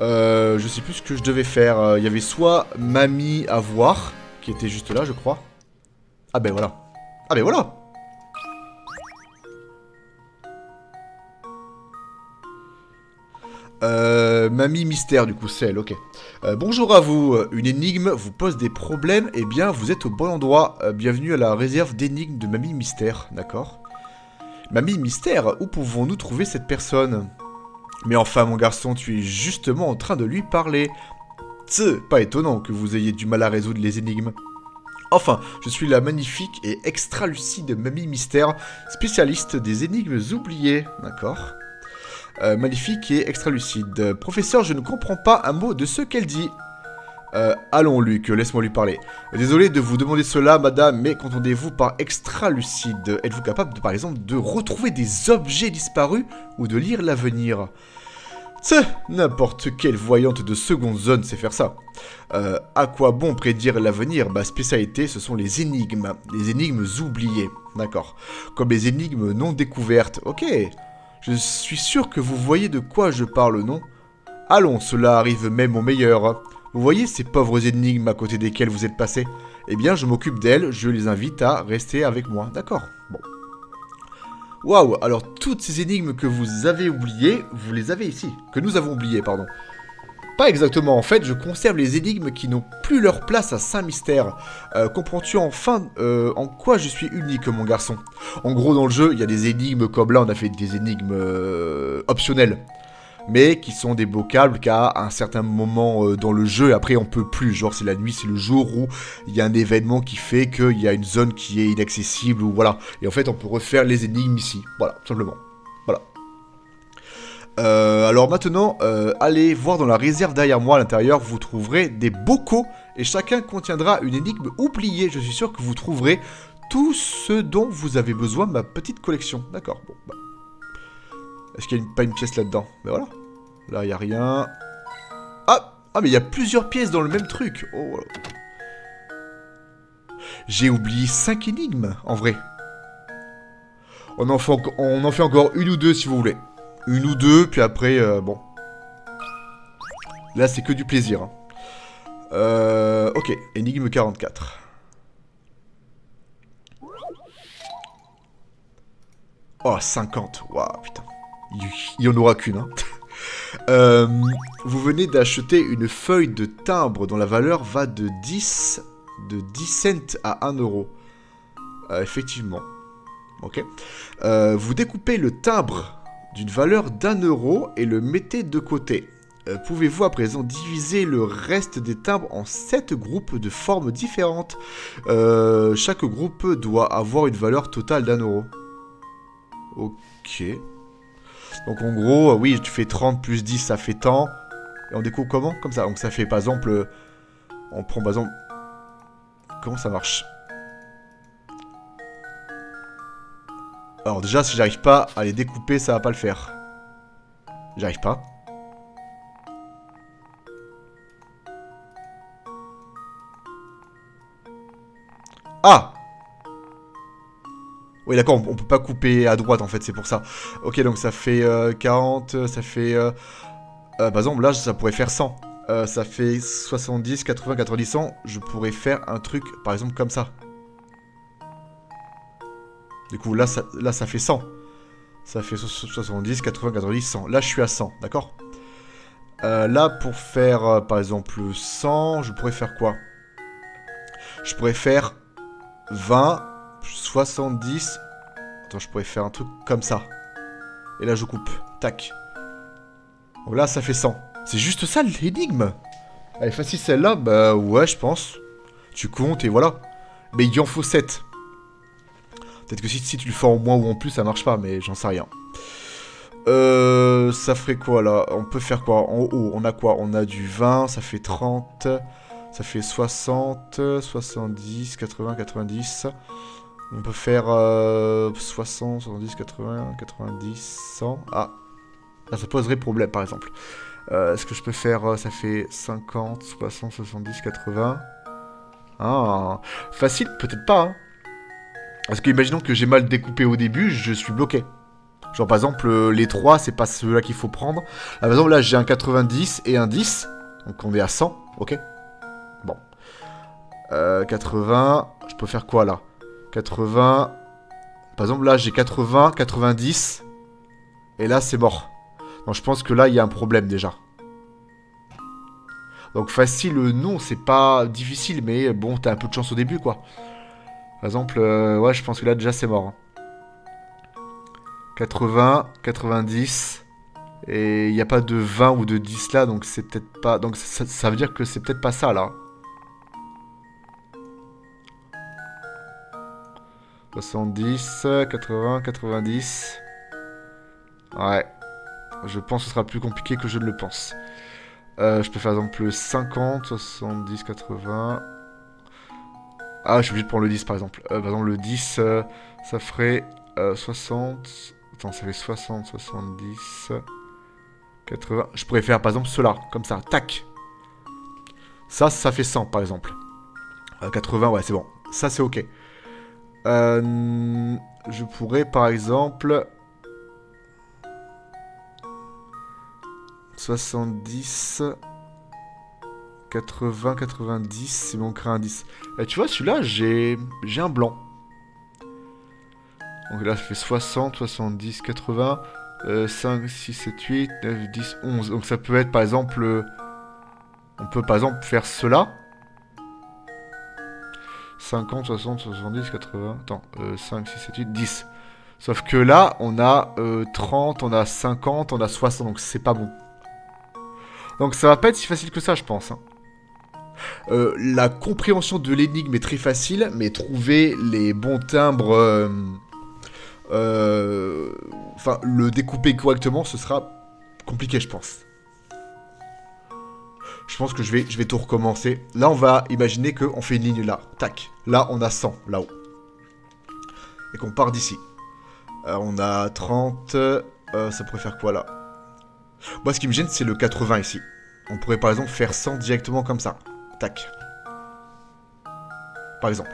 Je sais plus ce que je devais faire. Il y avait soit Mamie à voir, qui était juste là, je crois. Ah ben voilà. Ah ben voilà. Mamie Mystère, du coup, c'est elle, ok. Bonjour à vous, une énigme vous pose des problèmes, eh bien, vous êtes au bon endroit. Bienvenue à la réserve d'énigmes de Mamie Mystère, d'accord. Mamie Mystère, où pouvons-nous trouver cette personne? Mais enfin, mon garçon, tu es justement en train de lui parler. Pas étonnant que vous ayez du mal à résoudre les énigmes. Enfin, je suis la magnifique et extra lucide Mamie Mystère, spécialiste des énigmes oubliées, d'accord. Magnifique et extra lucide. Professeur, je ne comprends pas un mot de ce qu'elle dit. Allons, Luc, laisse-moi lui parler. Désolé de vous demander cela, madame, mais qu'entendez-vous par extra lucide? Êtes-vous capable, par exemple, de retrouver des objets disparus ou de lire l'avenir? N'importe quelle voyante de seconde zone sait faire ça. À quoi bon prédire l'avenir? Ma spécialité, ce sont les énigmes oubliées. D'accord. Comme les énigmes non découvertes. Ok. Je suis sûr que vous voyez de quoi je parle, non? Allons, cela arrive même au meilleur. Vous voyez ces pauvres énigmes à côté desquelles vous êtes passés? Eh bien, je m'occupe d'elles, je les invite à rester avec moi. D'accord. Bon. Waouh, alors toutes ces énigmes que vous avez oubliées, vous les avez ici. Que nous avons oubliées, pardon. Pas exactement, en fait, je conserve les énigmes qui n'ont plus leur place à Saint-Mystère. Comprends-tu enfin en quoi je suis unique, mon garçon? En gros, dans le jeu, il y a des énigmes comme là, on a fait des énigmes optionnelles. Mais qui sont débloquables qu'à un certain moment dans le jeu, et après on peut plus, genre c'est la nuit, c'est le jour où il y a un événement qui fait qu'il y a une zone qui est inaccessible, ou voilà, et en fait on peut refaire les énigmes ici, voilà, tout simplement, voilà. Alors maintenant, allez voir dans la réserve derrière moi à l'intérieur, vous trouverez des bocaux, et chacun contiendra une énigme oubliée, je suis sûr que vous trouverez tout ce dont vous avez besoin de ma petite collection, d'accord, bon, bah. Est-ce qu'il n'y a pas une pièce là-dedans? Mais voilà. Là, il n'y a rien. Ah, mais il y a plusieurs pièces dans le même truc. Oh, voilà. J'ai oublié 5 énigmes, en vrai. On en fait encore une ou deux, si vous voulez. Une ou deux, puis après, bon. Là, c'est que du plaisir. Hein. Ok, énigme 44. Oh, 50. Waouh, putain. Il y en aura qu'une, hein. Vous venez d'acheter une feuille de timbre dont la valeur va de 10 cents à 1 euro. Effectivement. Ok. Vous découpez le timbre d'une valeur d'1 euro et le mettez de côté. Pouvez-vous à présent diviser le reste des timbres en 7 groupes de formes différentes? Chaque groupe doit avoir une valeur totale d'1 euro. Ok. Donc en gros, oui, tu fais 30 plus 10, ça fait tant. Et on découpe comment? Comme ça. Donc ça fait par exemple... on prend par exemple... Comment ça marche? Alors déjà, si j'arrive pas à les découper, ça va pas le faire. J'arrive pas. Ah! Oui, d'accord, on peut pas couper à droite en fait, c'est pour ça. Ok, donc ça fait 40, ça fait... par exemple, là, ça pourrait faire 100. Ça fait 70, 80, 90, 100. Je pourrais faire un truc, par exemple, comme ça. Du coup, là, ça fait 100. Ça fait 70, 80, 90, 100. Là, je suis à 100, d'accord? Là, pour faire, par exemple, 100, je pourrais faire quoi? Je pourrais faire 20, 70... Attends, je pourrais faire un truc comme ça. Et là, je coupe. Tac. Donc là, ça fait 100. C'est juste ça, l'énigme. Elle est facile, celle-là. Bah ouais, je pense. Tu comptes et voilà. Mais il en faut 7. Peut-être que si tu le fais en moins ou en plus, ça marche pas, mais j'en sais rien. Ça ferait quoi, là? On peut faire quoi? En haut, on a quoi? On a du 20, ça fait 30... Ça fait 60, 70, 80, 90... On peut faire 60, 70, 80, 90, 100... Ah, là, ça poserait problème, par exemple. Est-ce que je peux faire... ça fait 50, 60, 70, 80... Ah, facile, peut-être pas, hein. Parce que imaginons que j'ai mal découpé au début, je suis bloqué. Genre par exemple, les 3, c'est pas ceux-là qu'il faut prendre. Ah, par exemple, là, j'ai un 90 et un 10. Donc on est à 100, ok. Bon. 80, je peux faire quoi, là? 80... Par exemple, là, j'ai 80, 90. Et là, c'est mort. Donc je pense que là, il y a un problème, déjà. Donc facile, non, c'est pas difficile, mais bon, t'as un peu de chance au début, quoi. Par exemple, ouais, je pense que là, déjà, c'est mort. Hein. 80, 90... Et il n'y a pas de 20 ou de 10 là, donc c'est peut-être pas... Donc ça veut dire que c'est peut-être pas ça, là. 70, 80, 90... Ouais. Je pense que ce sera plus compliqué que je ne le pense. Je peux faire, par exemple, 50, 70, 80... Ah, je suis obligé de prendre le 10, par exemple. Par exemple, le 10, ça ferait 60... Attends, ça fait 60, 70... 80. Je pourrais faire par exemple cela, comme ça, tac. Ça fait 100 par exemple. 80, ouais, c'est bon. Ça, c'est ok. Je pourrais par exemple 70, 80, 90, il manquerait un 10. Tu vois, celui-là, j'ai un blanc. Donc là, ça fait 60, 70, 80, 5, 6, 7, 8, 9, 10, 11. Donc ça peut être par exemple... on peut par exemple faire cela. 50, 60, 70, 80... Attends, 5, 6, 7, 8, 10. Sauf que là, on a 30, on a 50, on a 60, donc c'est pas bon. Donc ça va pas être si facile que ça, je pense. Hein. La compréhension de l'énigme est très facile, mais trouver les bons timbres... Enfin, le découper correctement, ce sera compliqué, je pense. Je pense que je vais tout recommencer. Là, on va imaginer qu'on fait une ligne là. Tac. Là, on a 100, là-haut. Et qu'on part d'ici. On a 30... ça pourrait faire quoi, là? Moi, ce qui me gêne, c'est le 80 ici. On pourrait, par exemple, faire 100 directement comme ça. Tac. Par exemple.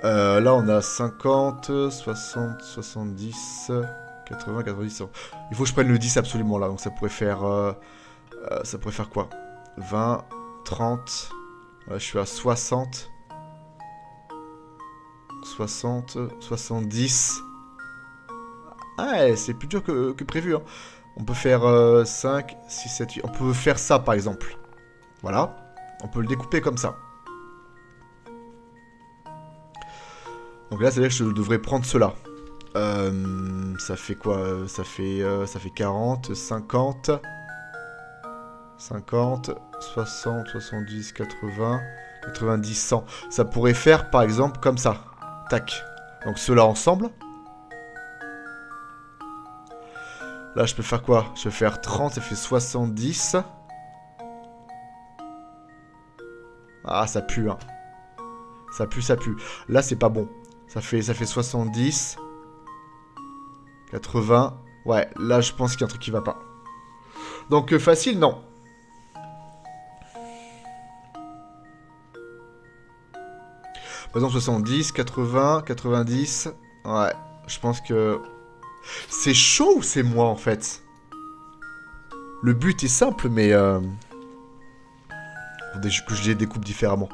Là, on a 50, 60, 70, 80, 90, 100. Il faut que je prenne le 10 absolument, là. Donc, ça pourrait faire quoi? 20, 30... Là, je suis à 60... 60, 70... Ah, c'est plus dur que prévu, hein. On peut faire 5, 6, 7, 8... On peut faire ça, par exemple. Voilà. On peut le découper comme ça. Donc là, c'est-à-dire que je devrais prendre cela. Ça fait quoi? Ça fait 40, 50... 50, 60, 70, 80, 90, 100. Ça pourrait faire, par exemple, comme ça. Tac. Donc ceux-là ensemble. Là, je peux faire quoi? Je peux faire 30, ça fait 70. Ah, ça pue, hein. Ça pue, ça pue. Là, c'est pas bon. Ça fait 70. 80. Ouais, là, je pense qu'il y a un truc qui va pas. Donc, facile, non. Par exemple, 70, 80, 90. Ouais, je pense que... C'est chaud ou c'est moi, en fait? Le but est simple, mais... que je les découpe différemment.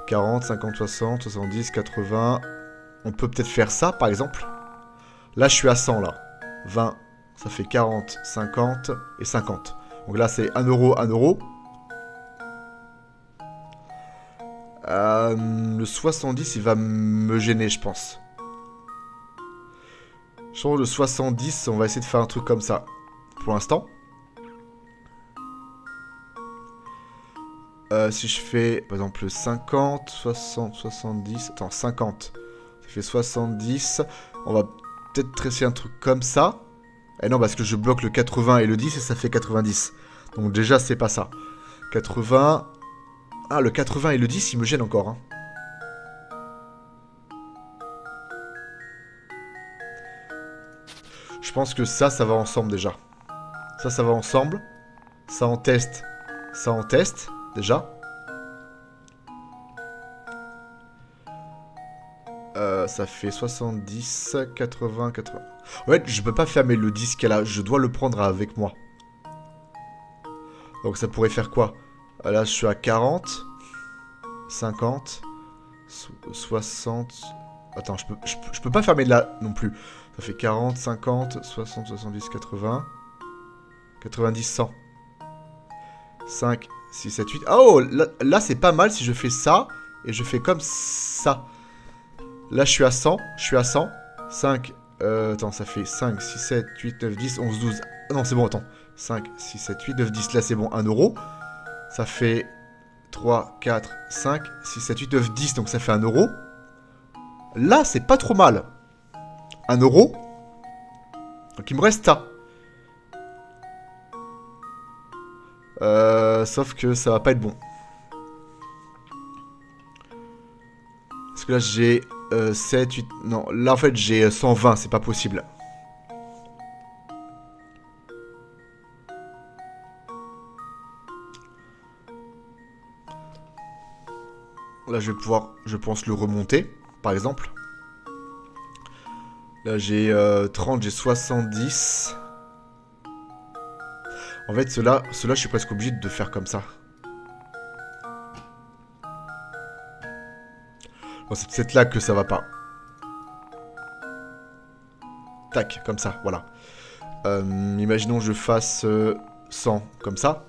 40, 50, 60, 70, 80... On peut peut-être faire ça, par exemple. Là, je suis à 100, là. 20, ça fait 40, 50 et 50. Donc là, c'est 1 euro, 1 euro. Le 70, il va me gêner, je pense. Je pense que le 70, on va essayer de faire un truc comme ça. Pour l'instant. Si je fais, par exemple, 50, 60, 70... Attends, 50. Ça fait 70. On va peut-être essayer un truc comme ça. Et non, parce que je bloque le 80 et le 10 et ça fait 90. Donc déjà, c'est pas ça. 80... Ah, le 80 et le 10, il me gêne encore, hein. Je pense que ça va ensemble déjà. Ça va ensemble. Ça en teste. Ça en teste, déjà. Ça fait 70, 80, 80. En fait, je peux pas fermer le disque là. Je dois le prendre avec moi. Donc ça pourrait faire quoi? Là, je suis à 40, 50, 60... Attends, je peux pas fermer de là non plus. Ça fait 40, 50, 60, 70, 80... 90, 100. 5, 6, 7, 8... Oh, là c'est pas mal si je fais ça. Et je fais comme ça. Là, je suis à 100. Je suis à 100. 5... attends, ça fait 5, 6, 7, 8, 9, 10, 11, 12... Ah non, c'est bon, attends. 5, 6, 7, 8, 9, 10. Là, c'est bon, 1 euro. Ça fait 3, 4, 5, 6, 7, 8, 9, 10. Donc, ça fait 1 euro. Là, c'est pas trop mal. 1 euro. Donc, il me reste ça. Sauf que ça va pas être bon. Parce que là, j'ai 7, 8... Non, là, en fait, j'ai 120. C'est pas possible. Là, je vais pouvoir, je pense, le remonter, par exemple. Là, j'ai 30, j'ai 70. En fait, ceux-là, je suis presque obligé de faire comme ça. Bon, c'est peut-être là que ça va pas. tac, comme ça, voilà. Imaginons que je fasse 100, comme ça.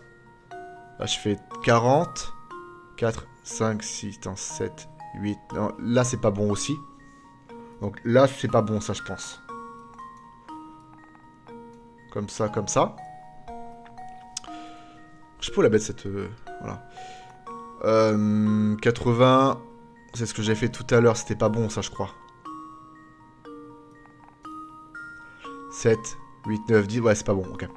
Là, je fais 40, 4, 5, 6, 7, 8... Non, là, c'est pas bon aussi. Donc là, c'est pas bon, ça, je pense. Comme ça, comme ça. Je peux la mettre, cette... voilà. 80... C'est ce que j'ai fait tout à l'heure, c'était pas bon, ça, je crois. 7, 8, 9, 10... Ouais, c'est pas bon, ok.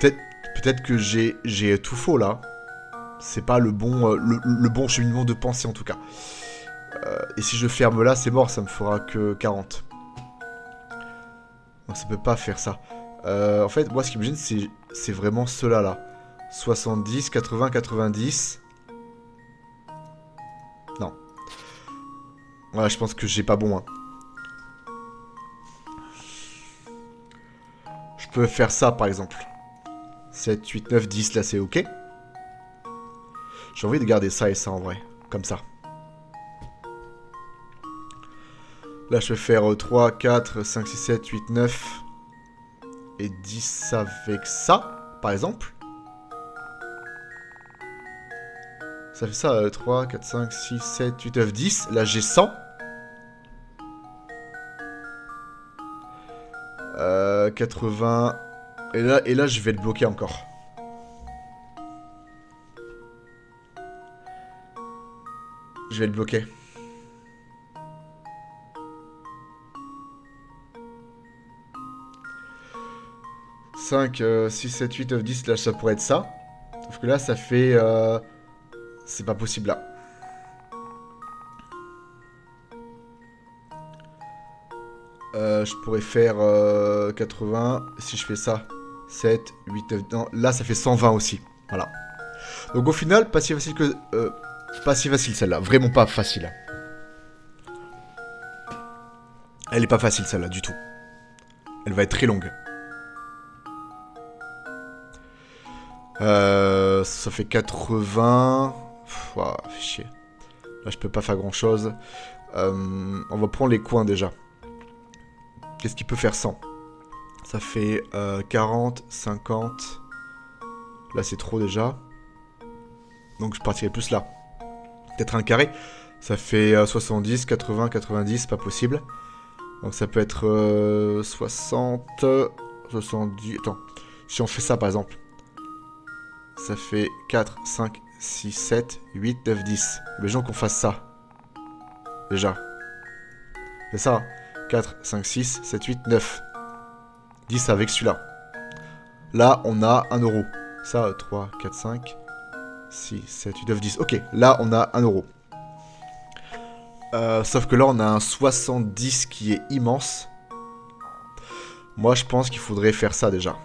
Peut-être que j'ai tout faux, là. C'est pas le bon, le bon cheminement de pensée, en tout cas. Et si je ferme là, c'est mort, ça me fera que 40. Non, ça peut pas faire ça. En fait, moi, ce qui me gêne, c'est vraiment ceux-là, là. 70, 80, 90... Non. Ouais, je pense que j'ai pas bon, hein. Je peux faire ça, par exemple. 7, 8, 9, 10, là, c'est ok. J'ai envie de garder ça et ça, en vrai. Comme ça. Là, je vais faire 3, 4, 5, 6, 7, 8, 9... Et 10 avec ça, par exemple. Ça fait ça, 3, 4, 5, 6, 7, 8, 9, 10. Là, j'ai 100. 80. Et là, je vais le bloquer encore. Je vais le bloquer. « 5, 6, 7, 8, 9, 10, là, ça pourrait être ça. Sauf que là, ça fait... c'est pas possible, là. Je pourrais faire 80. Si je fais ça, 7, 8, 9... Non, là, ça fait 120 aussi. Voilà. Donc, au final, pas si facile que... pas si facile, celle-là. Vraiment pas facile. Elle est pas facile, celle-là, du tout. Elle va être très longue. Ça fait 80... Ouah, fait chier. Là, je peux pas faire grand-chose. On va prendre les coins, déjà. Qu'est-ce qui peut faire 100? Ça fait 40, 50... Là, c'est trop, déjà. Donc, je partirai plus là. Peut-être un carré. Ça fait 70, 80, 90, pas possible. Donc, ça peut être 60... 70... Attends. Si on fait ça, par exemple... Ça fait 4, 5, 6, 7, 8, 9, 10. Imaginons qu'on fasse ça. Déjà. C'est ça. 4, 5, 6, 7, 8, 9. 10 avec celui-là. Là, on a 1 euro. Ça, 3, 4, 5, 6, 7, 8, 9, 10. Ok, là, on a 1 euro. Sauf que là, on a un 70 qui est immense. Moi, je pense qu'il faudrait faire ça déjà.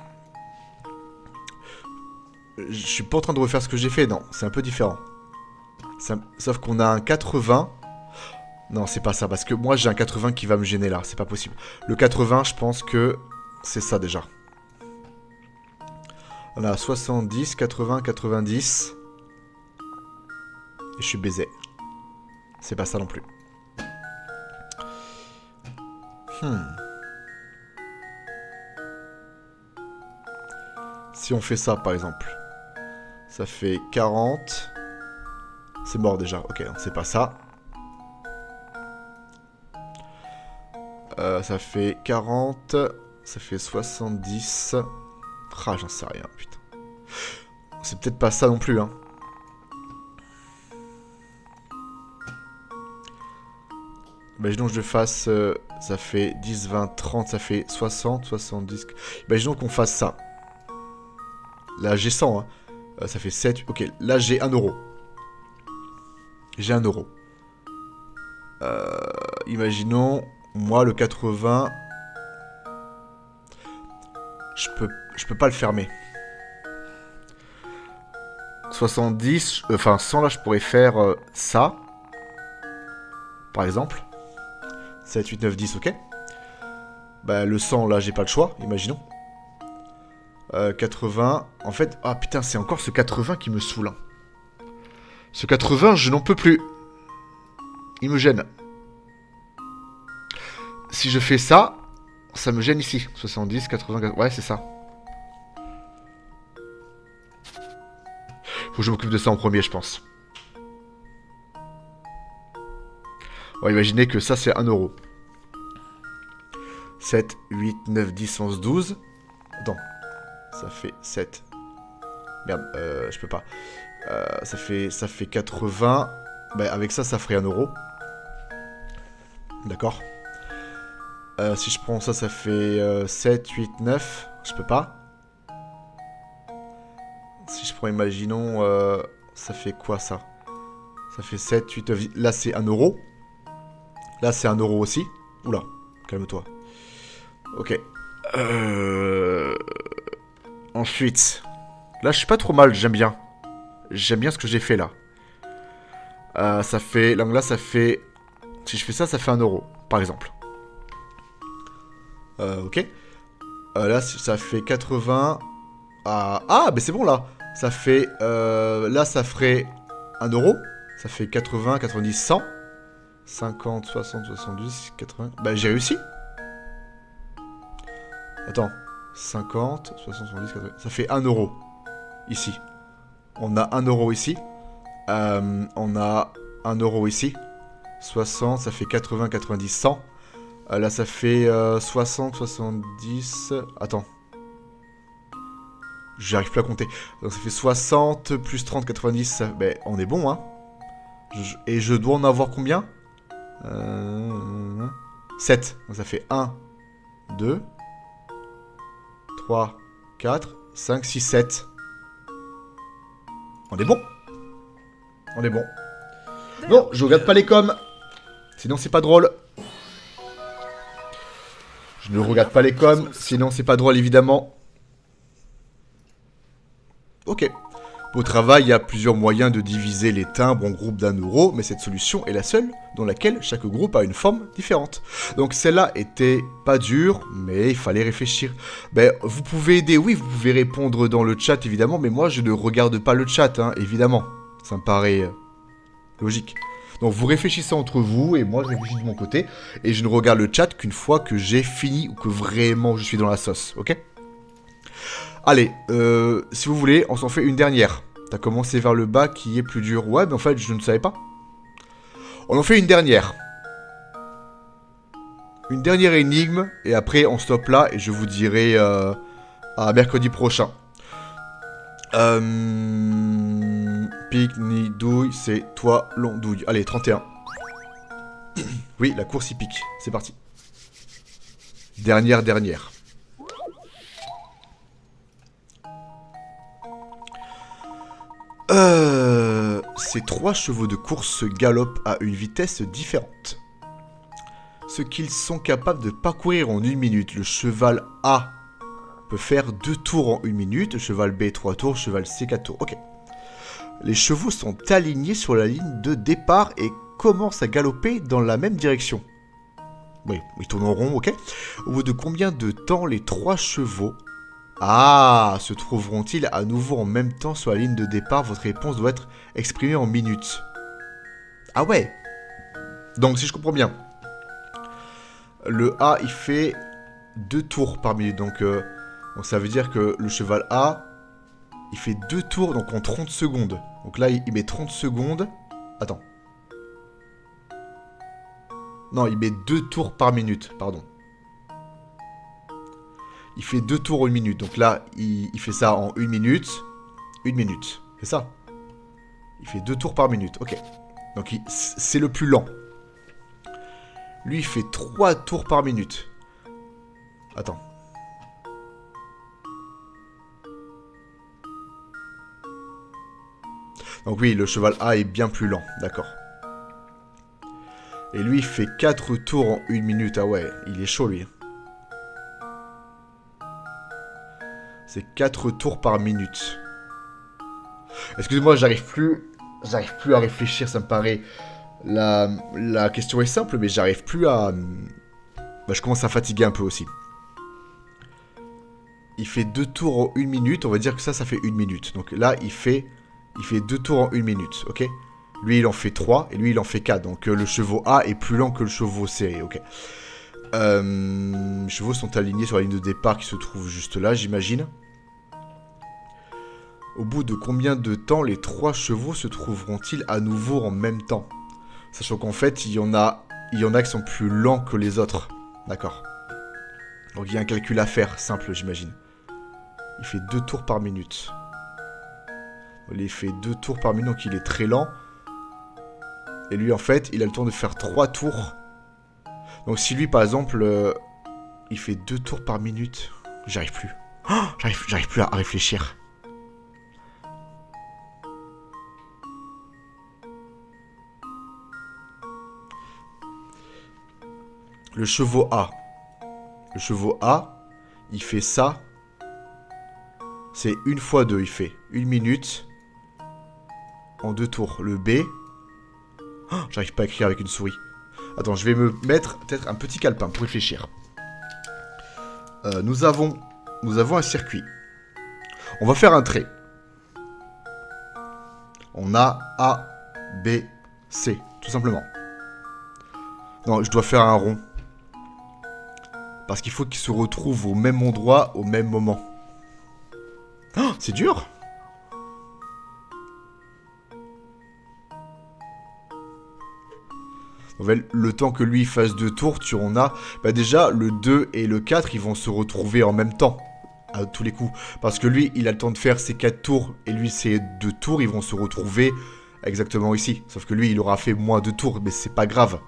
Je suis pas en train de refaire ce que j'ai fait, non, c'est un peu différent. Sauf qu'on a un 80. Non, c'est pas ça, parce que moi j'ai un 80 qui va me gêner là, c'est pas possible. Le 80, je pense que c'est ça déjà. On a 70, 80, 90. Et je suis baisé. C'est pas ça non plus. Si on fait ça par exemple. Ça fait 40. C'est mort déjà. Ok, non, c'est pas ça. Ça fait 40. Ça fait 70. Ah, j'en sais rien, putain. C'est peut-être pas ça non plus, hein. Imaginons que je fasse... ça fait 10, 20, 30, ça fait 60, 70... Imaginons qu'on fasse ça. Là, j'ai 100, hein. Ça fait 7... Ok, là, j'ai 1 euro. J'ai 1 euro. Imaginons, moi, le 80... Je peux pas le fermer. 70... Enfin, 100, là, je pourrais faire ça. Par exemple. 7, 8, 9, 10, ok. Bah, le 100, là, j'ai pas le choix, imaginons. 80... En fait... Ah, putain, c'est encore ce 80 qui me saoule. Hein. Ce 80, je n'en peux plus. Il me gêne. si je fais ça, ça me gêne ici. 70, 80, ouais, c'est ça. Faut que je m'occupe de ça en premier, je pense. On va imaginer que ça, c'est 1 euro. 7, 8, 9, 10, 11, 12. Attends. Ça fait 7. Merde, je peux pas. Ça fait 80. Bah, avec ça, ça ferait 1 euro. D'accord. Si je prends ça, ça fait 7, 8, 9. Je peux pas. Si je prends, imaginons, ça fait quoi ça? Ça fait 7, 8, 9. Là, c'est 1 euro. Là, c'est 1 euro aussi. Oula, calme-toi. Ok. Ensuite. Là, je suis pas trop mal, j'aime bien. J'aime bien ce que j'ai fait là. Ça fait... Là, ça fait... Si je fais ça, ça fait 1 euro, par exemple. Ok. Là, ça fait 80... Ah, mais c'est bon là. Ça fait... là, ça ferait 1 euro. Ça fait 80, 90, 100. 50, 60, 70, 80... Bah, j'ai réussi. Attends. 50, 60, 70, 80... Ça fait 1 euro. Ici. On a 1 euro ici. On a 1 euro ici. 60, ça fait 80, 90, 100. Là, ça fait 60, 70... Attends. J'arrive plus à compter. Donc, ça fait 60 plus 30, 90. Ça... Ben, on est bon, hein. Et je dois en avoir combien 7. Donc, ça fait 1, 2, 3, 4, 5, 6, 7. On est bon. On est bon. Non, je regarde pas les coms. Sinon, c'est pas drôle. Je ne regarde pas les coms. Sinon, c'est pas drôle, évidemment. Ok. Au travail, il y a plusieurs moyens de diviser les timbres en groupes d'1 euro, mais cette solution est la seule dans laquelle chaque groupe a une forme différente. Donc celle-là était pas dure, mais il fallait réfléchir. Ben, vous pouvez aider, oui, vous pouvez répondre dans le chat, évidemment, mais moi, je ne regarde pas le chat, hein, évidemment. Ça me paraît logique. Donc vous réfléchissez entre vous, et moi, je réfléchis de mon côté, et je ne regarde le chat qu'une fois que j'ai fini, ou que vraiment je suis dans la sauce, ok ? Allez, si vous voulez, on s'en fait une dernière. T'as commencé vers le bas qui est plus dur. Ouais, mais en fait, je ne savais pas. On en fait une dernière. Une dernière énigme, et après, on stoppe là, et je vous dirai à mercredi prochain. Pique, ni douille, c'est toi, l'ondouille. Allez, 31. Oui, la course hippique. C'est parti. Dernière. Ces 3 chevaux de course galopent à une vitesse différente. Ce qu'ils sont capables de parcourir en 1 minute, le cheval A peut faire 2 tours en 1 minute, le cheval B 3 tours, le cheval C 4 tours. Ok. Les chevaux sont alignés sur la ligne de départ et commencent à galoper dans la même direction. Oui, ils tournent en rond, ok. Au bout de combien de temps les 3 chevaux se trouveront-ils à nouveau en même temps sur la ligne de départ? Votre réponse doit être exprimée en minutes. Ah ouais. Donc si je comprends bien, le A il fait 2 tours par minute. Donc ça veut dire que le cheval A, il fait 2 tours donc en 30 secondes. Donc là il met 30 secondes. Attends. Non, il met 2 tours par minute, pardon. Il fait 2 tours en 1 minute. Donc là, il fait ça en 1 minute. 1 minute. C'est ça. Il fait 2 tours par minute. Ok. Donc c'est le plus lent. Lui, il fait 3 tours par minute. Attends. Donc oui, le cheval A est bien plus lent. D'accord. Et lui, il fait 4 tours en 1 minute. Ah ouais, il est chaud, lui. C'est 4 tours par minute. Excusez-moi, j'arrive plus à réfléchir, ça me paraît... La question est simple, mais j'arrive plus à... Bah, je commence à fatiguer un peu aussi. Il fait 2 tours en 1 minute, on va dire que ça fait 1 minute. Donc là, il fait 2 tours en 1 minute, ok. Lui, il en fait 3, et lui, il en fait 4. Donc le chevaux A est plus lent que le chevaux C, ok. Les chevaux sont alignés sur la ligne de départ qui se trouve juste là, j'imagine. Au bout de combien de temps les 3 chevaux se trouveront-ils à nouveau en même temps? Sachant qu'en fait, il y en a qui sont plus lents que les autres. D'accord. Donc il y a un calcul à faire, simple, j'imagine. Il fait 2 tours par minute. Il fait 2 tours par minute, donc il est très lent. Et lui, en fait, il a le temps de faire 3 tours. Donc si lui, par exemple, il fait 2 tours par minute, j'arrive plus. Oh, j'arrive plus à réfléchir. Le chevaux A. Le chevaux A, il fait ça. C'est 1 fois 2, il fait 1 minute en 2 tours. Le B, oh, j'arrive pas à écrire avec une souris. Attends, je vais me mettre peut-être un petit calepin pour réfléchir. Nous avons un circuit. On va faire un trait. On a A, B, C, tout simplement. Non, je dois faire un rond. Parce qu'il faut qu'ils se retrouvent au même endroit, au même moment. Oh, c'est dur. Le temps que lui fasse 2 tours, tu en as... Bah déjà, le 2 et le 4, ils vont se retrouver en même temps. À tous les coups. Parce que lui, il a le temps de faire ses 4 tours, et lui, ses 2 tours, ils vont se retrouver exactement ici. Sauf que lui, il aura fait moins de tours, mais c'est pas grave.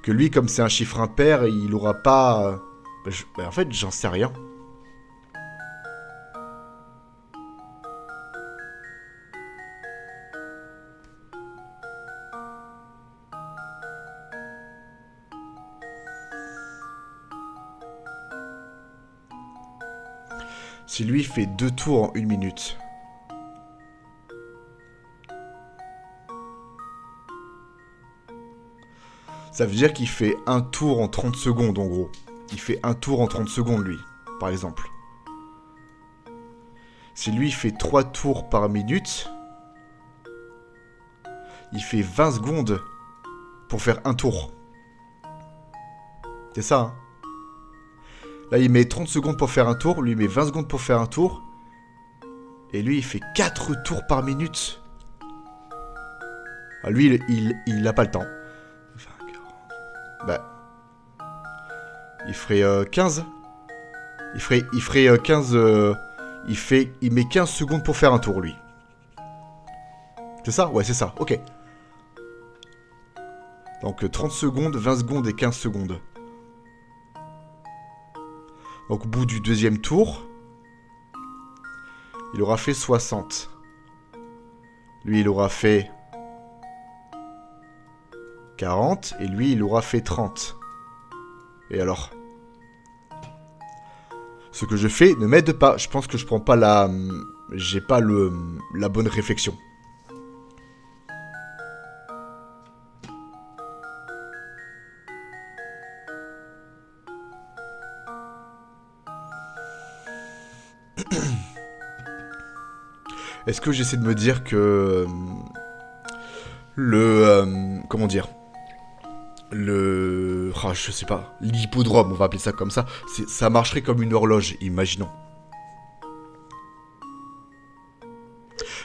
Que lui, comme c'est un chiffre impair, il aura pas... en fait, j'en sais rien. Si lui fait 2 tours en 1 minute. Ça veut dire qu'il fait un tour en 30 secondes, en gros. Il fait un tour en 30 secondes, lui, par exemple. Si lui fait 3 tours par minute, il fait 20 secondes pour faire un tour. C'est ça, hein. Là, il met 30 secondes pour faire un tour, lui, il met 20 secondes pour faire un tour. Et lui, il fait 4 tours par minute. Ah, lui, il n'a pas le temps. Bah... Il ferait 15. Il ferait 15... il met 15 secondes pour faire un tour, lui. C'est ça? Ouais, c'est ça. Ok. Donc 30 secondes, 20 secondes et 15 secondes. Donc au bout du 2e tour, il aura fait 60. Lui, il aura fait 40. Et lui, il aura fait 30. Et alors? Ce que je fais ne m'aide pas. Je pense que je prends pas la... J'ai pas la bonne réflexion. Est-ce que j'essaie de me dire que... comment dire? Je sais pas. L'hippodrome, on va appeler ça comme ça. Ça marcherait comme une horloge, imaginons.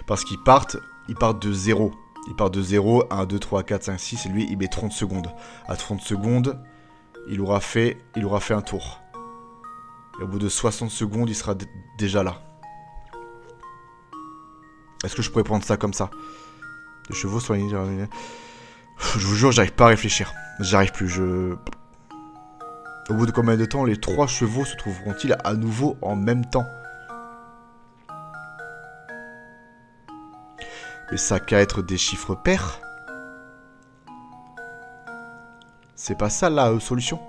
Parce qu'ils partent de 0. Ils partent de 0, 1, 2, 3, 4, 5, 6, et lui, il met 30 secondes. À 30 secondes, il aura fait un tour. Et au bout de 60 secondes, il sera déjà là. Est-ce que je pourrais prendre ça comme ça? Les chevaux sont alignés. Je vous jure, j'arrive pas à réfléchir. J'arrive plus, Au bout de combien de temps les 3 chevaux se trouveront-ils à nouveau en même temps? Mais ça n'a qu'à être des chiffres pairs. C'est pas ça la solution?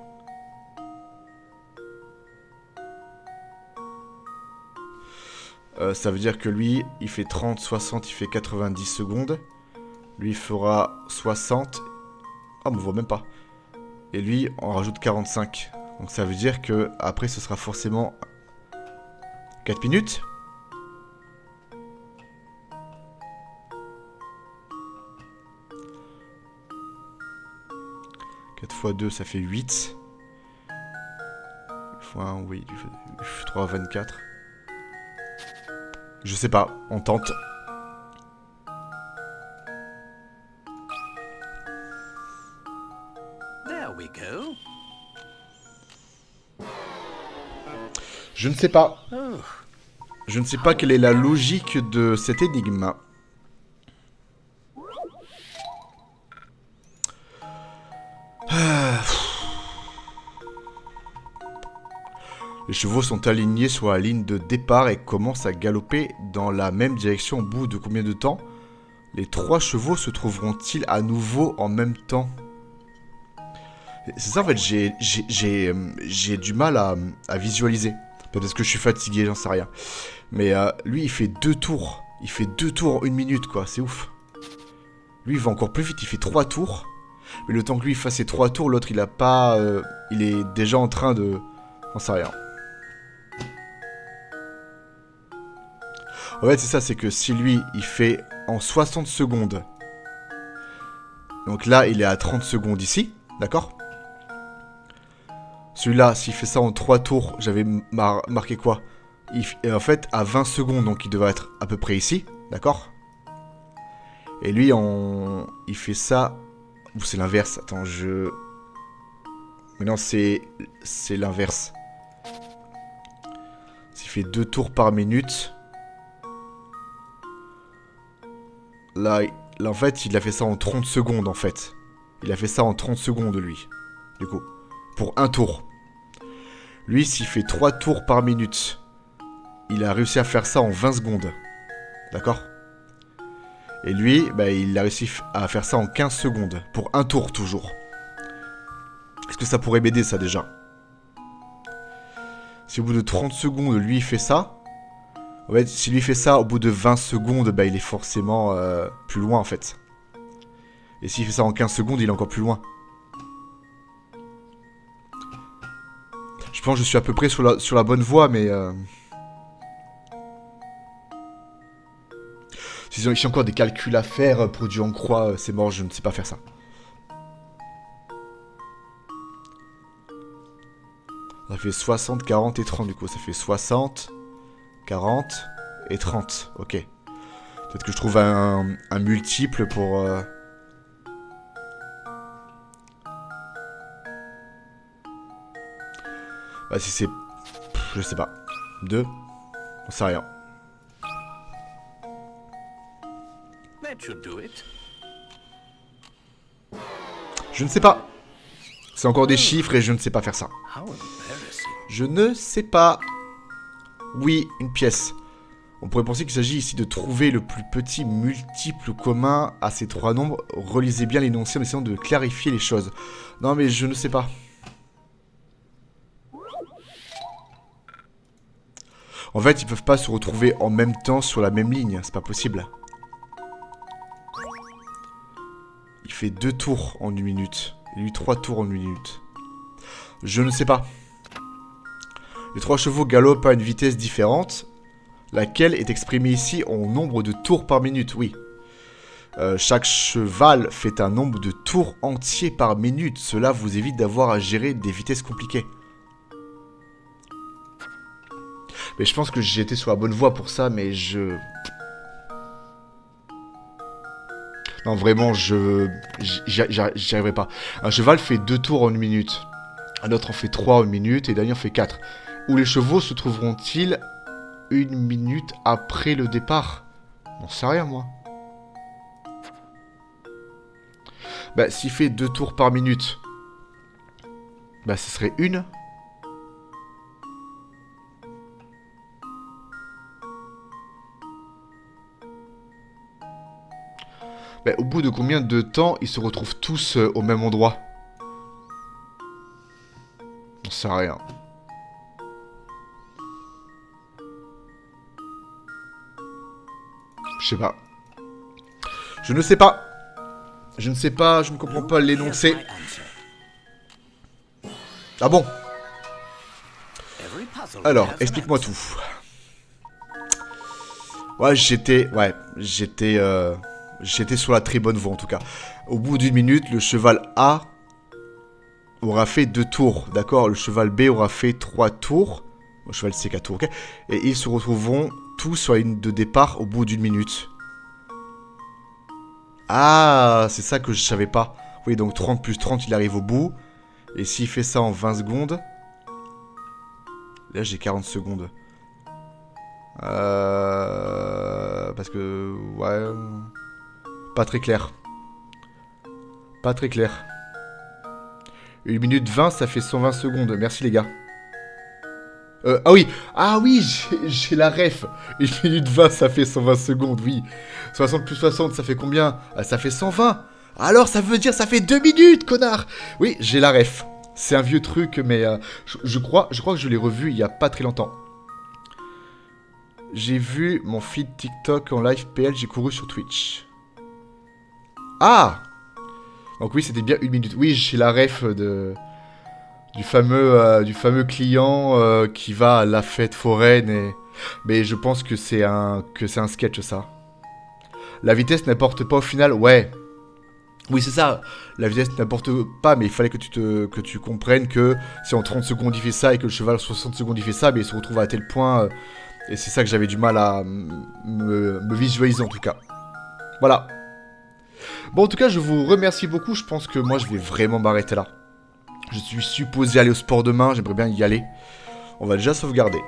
Ça veut dire que lui, il fait 30, 60, il fait 90 secondes. Lui, il fera 60. Ah, mais on voit même pas. Et lui, on rajoute 45. Donc ça veut dire que après, ce sera forcément 4 minutes. X 2, ça fait 8. points, oui, F3 à 24. Je sais pas, on tente. There we go. Je ne sais pas. Oh, Je ne sais pas quelle est la logique de cette énigme. Les chevaux sont alignés sur la ligne de départ et commencent à galoper dans la même direction au bout de combien de temps? Les 3 chevaux se trouveront-ils à nouveau en même temps? C'est ça en fait, j'ai du mal à visualiser. Peut-être parce que je suis fatigué, j'en sais rien. Mais lui, il fait 2 tours. Il fait 2 tours en 1 minute, quoi. C'est ouf. Lui, il va encore plus vite. Il fait 3 tours. Mais le temps que lui, il fasse ses 3 tours, l'autre, il a pas... il est déjà en train de... J'en sais rien. En fait, c'est ça, c'est que si lui, il fait en 60 secondes... Donc là, il est à 30 secondes ici. D'accord? Celui-là, s'il fait ça en 3 tours, j'avais marqué quoi? En fait, à 20 secondes, donc il devrait être à peu près ici. D'accord? Et lui, il fait ça... Ou c'est l'inverse? Attends, Mais non, c'est l'inverse. S'il fait 2 tours par minute... Là, en fait, il a fait ça en 30 secondes, en fait. Il a fait ça en 30 secondes, lui. Du coup. Pour un tour. Lui, s'il fait 3 tours par minute, il a réussi à faire ça en 20 secondes. D'accord? Et lui, bah, il a réussi à faire ça en 15 secondes. Pour un tour, toujours. Est-ce que ça pourrait m'aider, ça, déjà? Si au bout de 30 secondes, lui, il fait ça... En fait, si lui fait ça au bout de 20 secondes, bah, il est forcément plus loin, en fait. Et s'il fait ça en 15 secondes, il est encore plus loin. Je pense que je suis à peu près sur la bonne voie, mais... Si j'ai encore des calculs à faire, produit en croix, c'est mort, je ne sais pas faire ça. Ça fait 60, 40 et 30 du coup. Ça fait 60, 40 et 30. Ok. Peut-être que je trouve un multiple pour... Bah si c'est... Je sais pas. 2. On sait rien. that should do it. Je ne sais pas. C'est encore des chiffres et je ne sais pas faire ça. How embarrassing. Je ne sais pas. Oui, une pièce. On pourrait penser qu'il s'agit ici de trouver le plus petit multiple commun à ces 3 nombres. Relisez bien l'énoncé en essayant de clarifier les choses. Non mais je ne sais pas. En fait, ils peuvent pas se retrouver en même temps sur la même ligne. C'est pas possible. Il fait 2 tours en 1 minute. Et lui 3 tours en 1 minute. Je ne sais pas. Les 3 chevaux galopent à une vitesse différente. Laquelle est exprimée ici en nombre de tours par minute, oui. Chaque cheval fait un nombre de tours entiers par minute. Cela vous évite d'avoir à gérer des vitesses compliquées. Mais je pense que j'étais sur la bonne voie pour ça, mais je... Non, vraiment, j'y arriverai pas. Un cheval fait 2 tours en 1 minute. Un autre en fait 3 en 1 minute et le dernier en fait 4. Où les chevaux se trouveront-ils 1 minute après le départ? J'en sais rien, moi. Bah, s'il fait 2 tours par minute, bah, ce serait 1. Bah, au bout de combien de temps ils se retrouvent tous au même endroit? J'en sais rien. Je sais pas. Je ne sais pas. Je ne sais pas, je ne comprends pas l'énoncé. Here's my answer. Ah bon? Every puzzle Alors, has an explique-moi answer. tout. Ouais, j'étais sur la très bonne voie en tout cas. Au bout d'1 minute, le cheval A aura fait 2 tours, d'accord? Le cheval B aura fait 3 tours. Le cheval C 4 tours, ok? Et ils se retrouveront tous sur la ligne de départ au bout d'1 minute. Ah, c'est ça que je savais pas. Oui, donc 30 plus 30, il arrive au bout. Et s'il fait ça en 20 secondes... Là, j'ai 40 secondes. Parce que... Ouais... Pas très clair. Pas très clair. 1 minute 20, ça fait 120 secondes. Merci, les gars. Ah oui, j'ai la ref. 1 minute 20, ça fait 120 secondes, oui. 60 plus 60, ça fait combien? Ça fait 120. Alors, ça veut dire ça fait 2 minutes, connard. Oui, j'ai la ref. C'est un vieux truc, mais je crois que je l'ai revu il y a pas très longtemps. J'ai vu mon feed TikTok en live PL, j'ai couru sur Twitch. Ah! Donc oui, c'était bien 1 minute. Oui, j'ai la ref du fameux client qui va à la fête foraine et... Mais je pense que c'est un sketch, ça. La vitesse n'importe pas au final, ouais. Oui, c'est ça. La vitesse n'importe pas, mais il fallait que tu comprennes que si en 30 secondes il fait ça et que le cheval en 60 secondes il fait ça, mais il se retrouve à tel point... et c'est ça que j'avais du mal à me visualiser en tout cas. Voilà. Bon, en tout cas, je vous remercie beaucoup. Je pense que moi, je vais vraiment m'arrêter là. Je suis supposé aller au sport demain. J'aimerais bien y aller. On va déjà sauvegarder.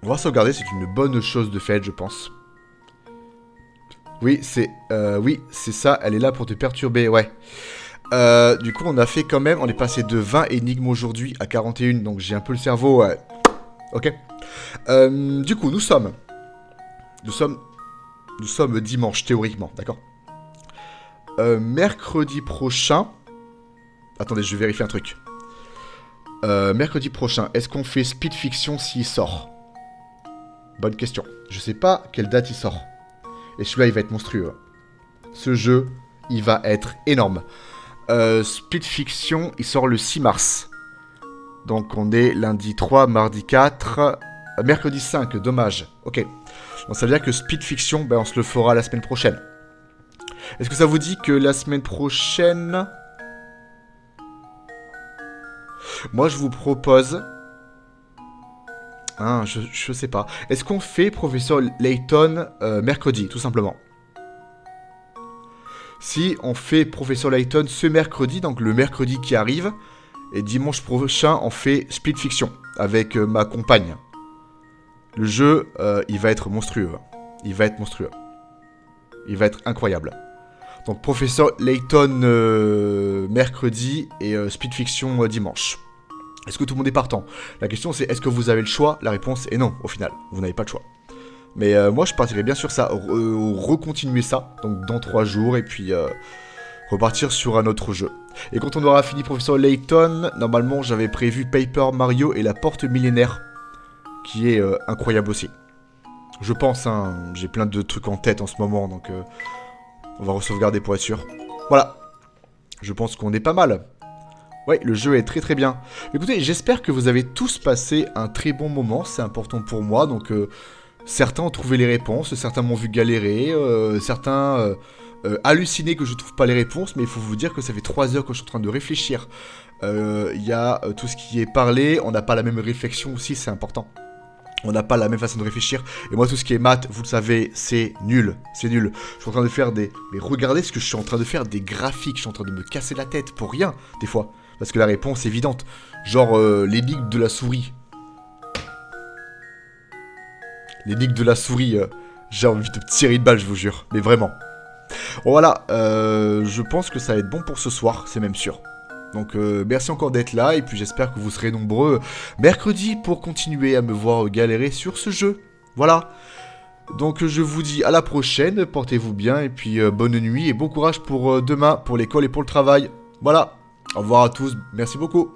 On va sauvegarder. C'est une bonne chose de fait, je pense. Oui, c'est ça. Elle est là pour te perturber. Ouais. Du coup, on a fait quand même... On est passé de 20 énigmes aujourd'hui à 41. Donc, j'ai un peu le cerveau... Ouais. Ok. Du coup, nous sommes dimanche, théoriquement, d'accord? Mercredi prochain... Attendez, je vais vérifier un truc. Mercredi prochain, est-ce qu'on fait Speed Fiction s'il sort? Bonne question. Je sais pas quelle date il sort. Et celui-là, il va être monstrueux. Ce jeu, il va être énorme. Speed Fiction, il sort le 6 mars. Donc on est lundi 3, mardi 4... mercredi 5, dommage. Ok. Donc ça veut dire que Speed Fiction, ben, on se le fera la semaine prochaine. Est-ce que ça vous dit que la semaine prochaine... Moi, je vous propose... Hein, je sais pas. Est-ce qu'on fait Professeur Layton mercredi, tout simplement? Si on fait Professeur Layton ce mercredi, donc le mercredi qui arrive, et dimanche prochain, on fait Speed Fiction avec ma compagne. Le jeu, il va être monstrueux. Il va être monstrueux. Il va être incroyable. Donc, Professeur Layton mercredi et Speed Fiction dimanche. Est-ce que tout le monde est partant? La question, c'est est-ce que vous avez le choix? La réponse est non, au final. Vous n'avez pas le choix. Mais moi, je partirais bien sur ça. Recontinuer ça, donc dans 3 jours, et puis repartir sur un autre jeu. Et quand on aura fini Professeur Layton, normalement, j'avais prévu Paper Mario et la porte millénaire, qui est incroyable aussi. Je pense, hein, j'ai plein de trucs en tête en ce moment, donc on va re-sauvegarder pour être sûr. Voilà. Je pense qu'on est pas mal. Ouais, le jeu est très très bien. Écoutez, j'espère que vous avez tous passé un très bon moment, c'est important pour moi, donc certains ont trouvé les réponses, certains m'ont vu galérer, certains halluciner que je trouve pas les réponses, mais il faut vous dire que ça fait 3 heures que je suis en train de réfléchir. Il y a tout ce qui est parlé, on n'a pas la même réflexion aussi, c'est important. On n'a pas la même façon de réfléchir. Et moi, tout ce qui est maths, vous le savez, c'est nul. C'est nul. Je suis en train de faire des... Mais regardez ce que je suis en train de faire, des graphiques. Je suis en train de me casser la tête pour rien, des fois. Parce que la réponse est évidente. Genre, l'énigme de la souris. L'énigme de la souris, j'ai envie de tirer une balle, je vous jure. Mais vraiment. Bon, voilà. Je pense que ça va être bon pour ce soir, c'est même sûr. Donc merci encore d'être là, et puis j'espère que vous serez nombreux mercredi pour continuer à me voir galérer sur ce jeu. Voilà. Donc je vous dis à la prochaine, portez-vous bien, et puis bonne nuit et bon courage pour demain, pour l'école et pour le travail. Voilà. Au revoir à tous, merci beaucoup.